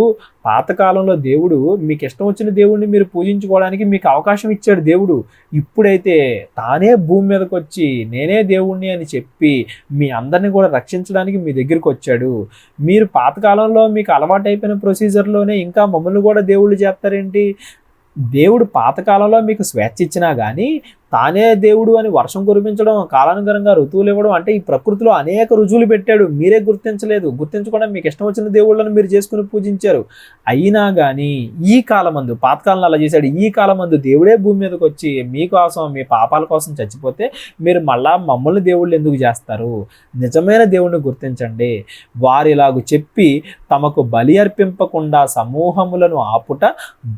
పాతకాలంలో దేవుడు మీకు ఇష్టం వచ్చిన దేవుడిని మీరు పూజించుకోవడానికి మీకు అవకాశం ఇచ్చాడు దేవుడు. ఇప్పుడైతే తానే భూమి మీదకి వచ్చి నేనే దేవుణ్ణి అని చెప్పి మీ అందరినీ కూడా రక్షించడానికి మీ దగ్గరికి వచ్చాడు. మీరు పాతకాలంలో మీకు అలవాటైపోయిన ప్రొసీజర్లోనే ఇంకా మమ్మల్ని కూడా దేవుళ్ళు చేస్తారేంటి? దేవుడు పాతకాలంలో మీకు స్వేచ్ఛ ఇచ్చినా కానీ తానే దేవుడు అని వర్షం కురిపించడం, కాలానుగుణంగా ఋతువులు ఇవ్వడం, అంటే ఈ ప్రకృతిలో అనేక రుజువులు పెట్టాడు, మీరే గుర్తించలేదు. గుర్తించకుండా మీకు ఇష్టం వచ్చిన దేవుళ్ళను మీరు చేసుకుని పూజించారు. అయినా కానీ ఈ కాలమందు, పాతకాలంలో అలా చేశాడు, ఈ కాలమందు దేవుడే భూమి మీదకి వచ్చి మీకోసం, మీ పాపాల కోసం చచ్చిపోతే మీరు మళ్ళా మమ్మల్ని దేవుళ్ళు ఎందుకు చేస్తారు? నిజమైన దేవుణ్ణి గుర్తించండి. వారిలాగు చెప్పి తమకు బలి అర్పింపకుండా సమూహములను ఆపుట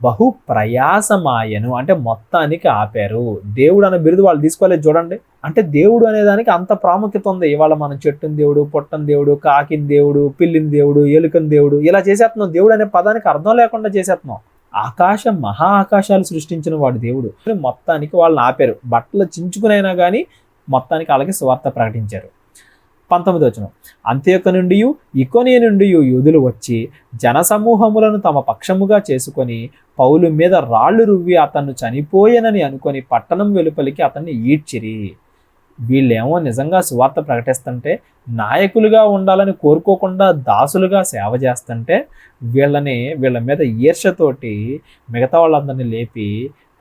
బహు ప్రయాసమాయను, అంటే మొత్తానికి ఆపారు. దేవుడు అనే బిరుదు వాళ్ళు తీసుకోలేదు చూడండి. అంటే దేవుడు అనే దానికి అంత ప్రాముఖ్యత ఉంది. ఇవాళ మనం చెట్టుని దేవుడు, పొట్టని దేవుడు, కాకిని దేవుడు, పిల్లిని దేవుడు, ఎలుకని దేవుడు ఇలా చేసేస్తున్నాం. దేవుడు అనే పదానికి అర్థం లేకుండా చేసేస్తున్నాం. ఆకాశం, మహా ఆకాశాలు సృష్టించిన వాడు దేవుడు. మొత్తానికి వాళ్ళని ఆపారు. బట్టలు చించుకునైనా కానీ మొత్తానికి వాళ్ళకి సువార్త ప్రకటించారు. 19వ వచనం, అంత్యోక నుండి ఇకోనియ నుండి యూదులు వచ్చి జనసమూహములను తమ పక్షముగా చేసుకొని పౌలు మీద రాళ్లు రువ్వి అతన్ని చనిపోయేనని అనుకొని పట్టణం వెలుపలికి అతన్ని ఈడ్చిరి. వీళ్ళేమో నిజంగా సువార్త ప్రకటిస్తుంటే, నాయకులుగా ఉండాలని కోరుకోకుండా దాసులుగా సేవ చేస్తుంటే వీళ్ళ మీద ఈర్ష్యతోటి మిగతా వాళ్ళందరినీ లేపి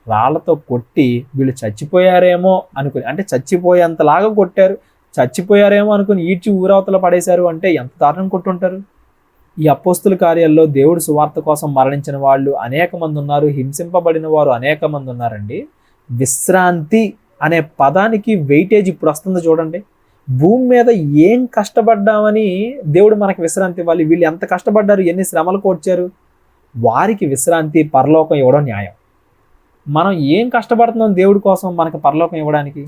రాళ్లతో కొట్టి వీళ్ళు చచ్చిపోయారేమో అనుకుని, అంటే చచ్చిపోయేంతలాగా కొట్టారు, చచ్చిపోయారేమో అనుకుని ఈడ్చి ఊరవతల పడేశారు. అంటే ఎంత దారుణం కొట్టుంటారు. ఈ అపోస్తుల కార్యాల్లో దేవుడు సువార్త కోసం మరణించిన వాళ్ళు అనేక మంది ఉన్నారు, హింసింపబడిన వారు అనేక మంది ఉన్నారండి. విశ్రాంతి అనే పదానికి వెయిటేజ్ ఇప్పుడు వస్తుంది చూడండి. భూమి మీద ఏం కష్టపడ్డామని దేవుడు మనకి విశ్రాంతి ఇవ్వాలి? వీళ్ళు ఎంత కష్టపడ్డారు, ఎన్ని శ్రమలు కోర్చారు, వారికి విశ్రాంతి, పరలోకం ఇవ్వడం న్యాయం. మనం ఏం కష్టపడుతున్నాం దేవుడి కోసం మనకి పరలోకం ఇవ్వడానికి?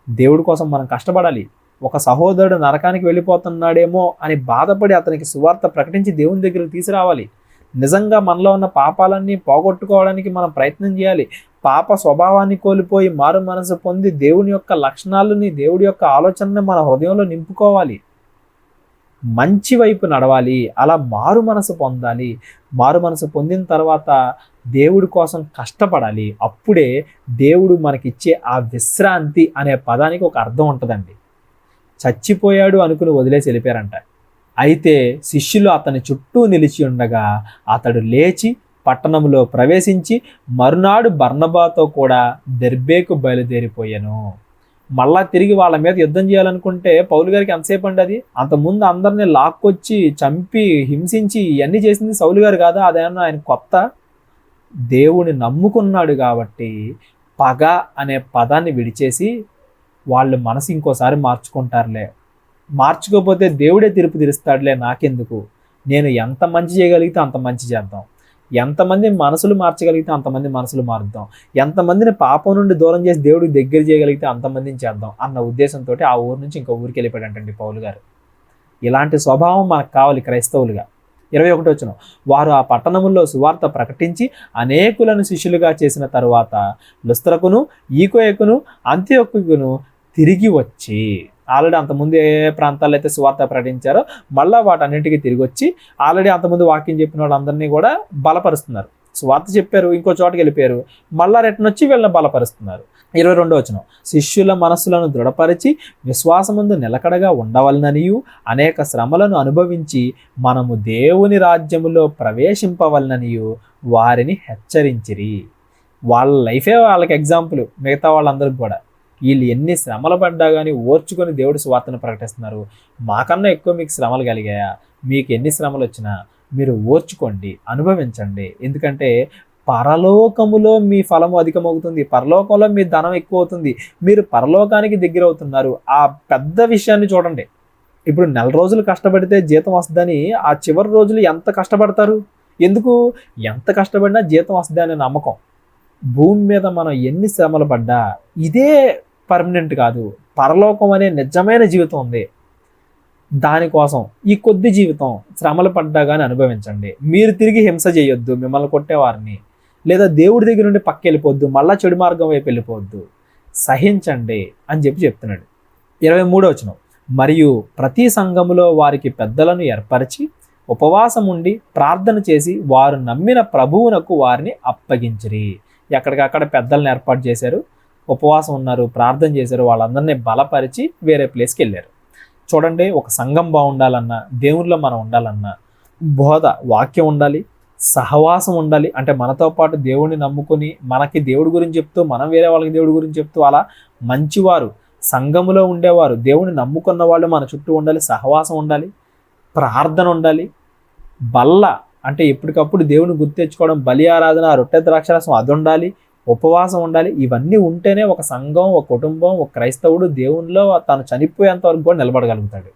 దేవుడి కోసం మనం కష్టపడాలి. ఒక సహోదరుడు నరకానికి వెళ్ళిపోతున్నాడేమో అని బాధపడి అతనికి సువార్త ప్రకటించి దేవుని దగ్గరికి తీసుకురావాలి. నిజంగా మనలో ఉన్న పాపాలన్నీ పోగొట్టుకోవడానికి మనం ప్రయత్నం చేయాలి. పాప స్వభావాన్ని కోల్పోయి మారు మనసు పొంది దేవుని యొక్క లక్షణాలని, దేవుడి యొక్క ఆలోచనని మన హృదయంలో నింపుకోవాలి. మంచి వైపు నడవాలి. అలా మారు మనసు పొందాలి. మారు మనసు పొందిన తర్వాత దేవుడి కోసం కష్టపడాలి. అప్పుడే దేవుడు మనకిచ్చే ఆ విశ్రాంతి అనే పదానికి ఒక అర్థం ఉంటుందండి. చచ్చిపోయాడు అనుకుని వదిలేసి వెళ్ళిపోయారంట. అయితే శిష్యులు అతని చుట్టూ నిలిచి ఉండగా అతడు లేచి పట్టణంలో ప్రవేశించి మరునాడు బర్నబాతో కూడా దెర్బేకు బయలుదేరిపోయాను. మళ్ళా తిరిగి వాళ్ళ మీద యుద్ధం చేయాలనుకుంటే పౌలు గారికి ఎంతసేపు అండి అది? అంతకుముందు అందరినీ లాక్కొచ్చి చంపి హింసించి ఇవన్నీ చేసింది సౌలు గారు కాదా? అదేమన్నా ఆయన కొత్త? దేవుని నమ్ముకున్నాడు కాబట్టి పగ అనే పదాన్ని విడిచేసి వాళ్ళు మనసు ఇంకోసారి మార్చుకుంటారులే, మార్చుకోకపోతే దేవుడే తీర్పు తీరుస్తాడులే, నాకెందుకు, నేను ఎంత మంచి చేయగలిగితే అంత మంచి చేద్దాం, ఎంతమంది మనసులు మార్చగలిగితే అంతమంది మనసులు మారుద్దాం, ఎంతమందిని పాపం నుండి దూరం చేసి దేవుడికి దగ్గర చేయగలిగితే అంతమందిని చేద్దాం అన్న ఉద్దేశంతో ఆ ఊరు నుంచి ఇంకో ఊరికి వెళ్ళిపోయాడంటండి పౌలు గారు. ఇలాంటి స్వభావం మనకు కావాలి క్రైస్తవులుగా. 21వ వచనం, వారు ఆ పట్టణముల్లో సువార్త ప్రకటించి అనేకులను శిష్యులుగా చేసిన తరువాత లుస్త్రకును, ఈకోయకును, అంతియొక్కును తిరిగి వచ్చి, ఆల్రెడీ అంతకుముందు ఏ ప్రాంతాల్లో అయితే సువార్త ప్రకటించారో మళ్ళీ వాటన్నింటికి తిరిగి వచ్చి ఆల్రెడీ అంతకుముందు వాక్యం చెప్పిన వాళ్ళందరినీ కూడా బలపరుస్తున్నారు. సువార్త చెప్పారు, ఇంకో చోటుకి వెళ్ళిపోయారు, మళ్ళా రిటర్న్ వచ్చి వీళ్ళని బలపరుస్తున్నారు. 22వ వచనం, శిష్యుల మనస్సులను దృఢపరిచి విశ్వాసమందు నిలకడగా ఉండవలననియు అనేక శ్రమలను అనుభవించి మనము దేవుని రాజ్యములో ప్రవేశింపవలననియు వారిని హెచ్చరించిరి. వాళ్ళ లైఫే వాళ్ళకి ఎగ్జాంపుల్ మిగతా వాళ్ళందరికీ కూడా. వీళ్ళు ఎన్ని శ్రమలు పడ్డా కానీ ఓర్చుకొని దేవుడి సువార్తను ప్రకటిస్తున్నారు. మాకన్నా ఎక్కువ మీకు శ్రమలు కలిగాయా? మీకు ఎన్ని శ్రమలు వచ్చినా మీరు ఓర్చుకోండి, అనుభవించండి. ఎందుకంటే పరలోకములో మీ ఫలము అధికమవుతుంది, పరలోకంలో మీ ధనం ఎక్కువ అవుతుంది, మీరు పరలోకానికి దగ్గర అవుతున్నారు. ఆ పెద్ద విషయాన్ని చూడండి. ఇప్పుడు 4 రోజులు కష్టపడితే జీతం వస్తుందని ఆ చివరి రోజులు ఎంత కష్టపడతారు? ఎందుకు? ఎంత కష్టపడినా జీతం వస్తుంది అనే నమ్మకం. భూమి మీద మనం ఎన్ని శ్రమలు పడ్డా ఇదే పర్మనెంట్ కాదు. పరలోకం అనే నిజమైన జీవితం ఉంది. దానికోసం ఈ కొద్ది జీవితం శ్రమలు పడ్డా కానీ అనుభవించండి. మీరు తిరిగి హింస చేయొద్దు మిమ్మల్ని కొట్టేవారిని, లేదా దేవుడి దగ్గర నుండి పక్క వెళ్ళిపోవద్దు, మళ్ళా చెడు మార్గం వైపు వెళ్ళిపోవద్దు, సహించండి అని చెప్తున్నాడు. 23వ వచనం, మరియు ప్రతి సంఘములో వారికి పెద్దలను ఏర్పరిచి ఉపవాసం ఉండి ప్రార్థన చేసి వారు నమ్మిన ప్రభువునకు వారిని అప్పగించిరి. ఎక్కడికక్కడ పెద్దలను ఏర్పాటు చేశారు, ఉపవాసం ఉన్నారు, ప్రార్థన చేశారు, వాళ్ళందరినీ బలపరిచి వేరే ప్లేస్కి వెళ్ళారు. చూడండి, ఒక సంఘం బాగుండాలన్నా, దేవునిలో మనం ఉండాలన్నా బోధ, వాక్యం ఉండాలి, సహవాసం ఉండాలి. అంటే మనతో పాటు దేవుడిని నమ్ముకొని మనకి దేవుడి గురించి చెప్తూ, మనం వేరే వాళ్ళకి దేవుడి గురించి చెప్తూ, అలా మంచివారు సంఘములో ఉండేవారు, దేవుడిని నమ్ముకున్న వాళ్ళు మన చుట్టూ ఉండాలి, సహవాసం ఉండాలి, ప్రార్థన ఉండాలి, బల్ల అంటే ఎప్పటికప్పుడు దేవుని గుర్తెచ్చుకోవడం, బలి ఆరాధన, రొట్టె ద్రాక్షరసం అది ఉండాలి, ఉపవాసం ఉండాలి. ఇవన్నీ ఉంటేనే ఒక సంఘం, ఒక కుటుంబం, ఒక క్రైస్తవుడు దేవునిలో తను చనిపోయేంత వరకు కూడా నిలబడగలుగుతాడు.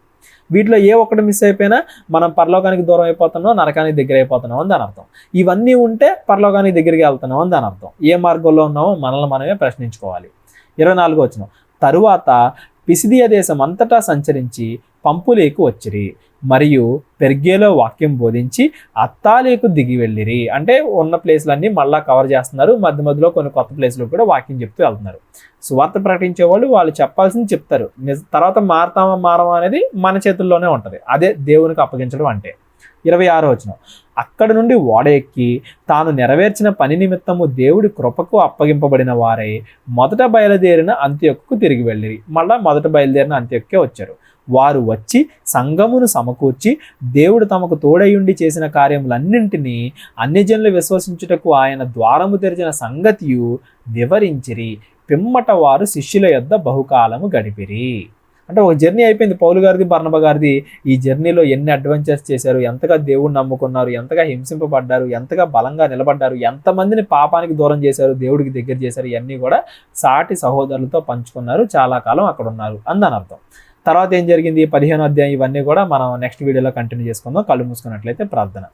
వీటిలో ఏ ఒక్కటి మిస్ అయిపోయినా మనం పరలోకానికి దూరం అయిపోతున్నాం, నరకానికి దగ్గర అయిపోతున్నాం అని దాని అర్థం. ఇవన్నీ ఉంటే పరలోకానికి దగ్గరికి వెళ్తున్నాం అని దాని అర్థం. ఏ మార్గంలో ఉన్నామో మనల్ని మనమే ప్రశ్నించుకోవాలి. 24వ వచనం, తరువాత పిసిదియ దేశం అంతటా సంచరించి పంపులేకు వచ్చిరి, మరియు పెర్గేలో వాక్యం బోధించి అత్తాలేకు దిగి వెళ్ళిరి. అంటే ఉన్న ప్లేస్లన్నీ మళ్ళీ కవర్ చేస్తున్నారు, మధ్య మధ్యలో కొన్ని కొత్త ప్లేస్లో కూడా వాక్యం చెప్తూ వెళ్తున్నారు. సువార్త ప్రకటించే వాళ్ళు చెప్పాల్సింది చెప్తారు. తర్వాత మారమా అనేది మన చేతుల్లోనే ఉంటుంది. అదే దేవునికి అప్పగించడం అంటే. 26వ వచనం, అక్కడి నుండి ఓడ ఎక్కి తాను నెరవేర్చిన పని నిమిత్తము దేవుడి కృపకు అప్పగింపబడిన వారై మొదట బయలుదేరిన అంత్యొక్కకు తిరిగి వెళ్ళిరి. మళ్ళా మొదట బయలుదేరిన అంత్యొక్కే వచ్చారు. వారు వచ్చి సంఘమును సమకూర్చి దేవుడు తమకు తోడయుండి చేసిన కార్యములన్నింటినీ అన్యజనులు విశ్వసించుటకు ఆయన ద్వారము తెరిచిన సంగతియు వివరించిరి. పిమ్మట వారు శిష్యుల యొద్ద బహుకాలము గడిపిరి. అంటే ఒక జర్నీ అయిపోయింది పౌలు గారిది, బర్నబా గారిది. ఈ జర్నీలో ఎన్ని అడ్వెంచర్స్ చేశారు, ఎంతగా దేవుడిని నమ్ముకున్నారు, ఎంతగా హింసింపబడ్డారు, ఎంతగా బలంగా నిలబడ్డారు, ఎంతమందిని పాపానికి దూరం చేశారు, దేవుడికి దగ్గర చేశారు, ఇవన్నీ కూడా సాటి సహోదరులతో పంచుకున్నారు, చాలా కాలం అక్కడ ఉన్నారు అని దాని అర్థం. తర్వాత ఏం జరిగింది, 15వ అధ్యాయం, ఇవన్నీ కూడా మనం నెక్స్ట్ వీడియోలో కంటిన్యూ చేసుకుందాం. కళ్ళు మూసుకున్నట్లయితే ప్రార్థన.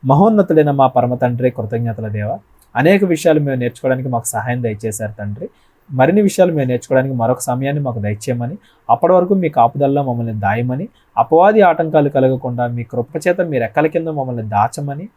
మహోన్నతుడైన మా పరమ తండ్రి, కృతజ్ఞతల దేవ, అనేక విషయాలు మేము నేర్చుకోవడానికి మాకు సహాయం దయచేశారు తండ్రి. మరిన్ని విషయాలు మేము నేర్చుకోవడానికి మరొక సమయాన్ని మాకు దయచేయమని, అప్పటి వరకు మీ కాపుదల్లో మమ్మల్ని దాయమని, అపవాది ఆటంకాలు కలగకుండా మీ కృపచేత మీ రెక్కల కింద మమ్మల్ని దాచమని,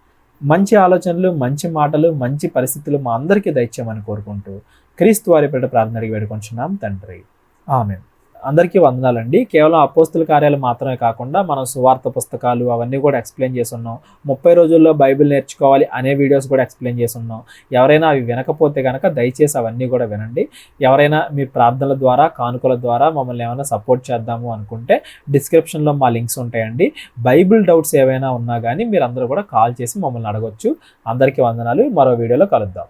మంచి ఆలోచనలు, మంచి మాటలు, మంచి పరిస్థితులు మా అందరికీ దయచేయమని కోరుకుంటూ క్రీస్తు వారి పేరిట ప్రార్థన అడిగి వేడుకుంటున్నాం తండ్రి. ఆమేన్. అందరికీ వందనాలండి. కేవలం అపోస్తుల కార్యాలు మాత్రమే కాకుండా మనం సువార్త పుస్తకాలు అవన్నీ కూడా ఎక్స్ప్లెయిన్ చేసి ఉన్నాం. 30 రోజుల్లో బైబిల్ నేర్చుకోవాలి అనే వీడియోస్ కూడా ఎక్స్ప్లెయిన్ చేసి ఉన్నాం. ఎవరైనా అవి వినకపోతే కనుక దయచేసి అవన్నీ కూడా వినండి. ఎవరైనా మీ ప్రార్థనల ద్వారా, కానుకల ద్వారా మమ్మల్ని ఏమైనా సపోర్ట్ చేద్దాము అనుకుంటే డిస్క్రిప్షన్లో మా లింక్స్ ఉంటాయండి. బైబిల్ డౌట్స్ ఏవైనా ఉన్నా కానీ మీరు అందరూ కూడా కాల్ చేసి మమ్మల్ని అడగొచ్చు. అందరికీ వందనాలు. మరో వీడియోలో కలుద్దాం.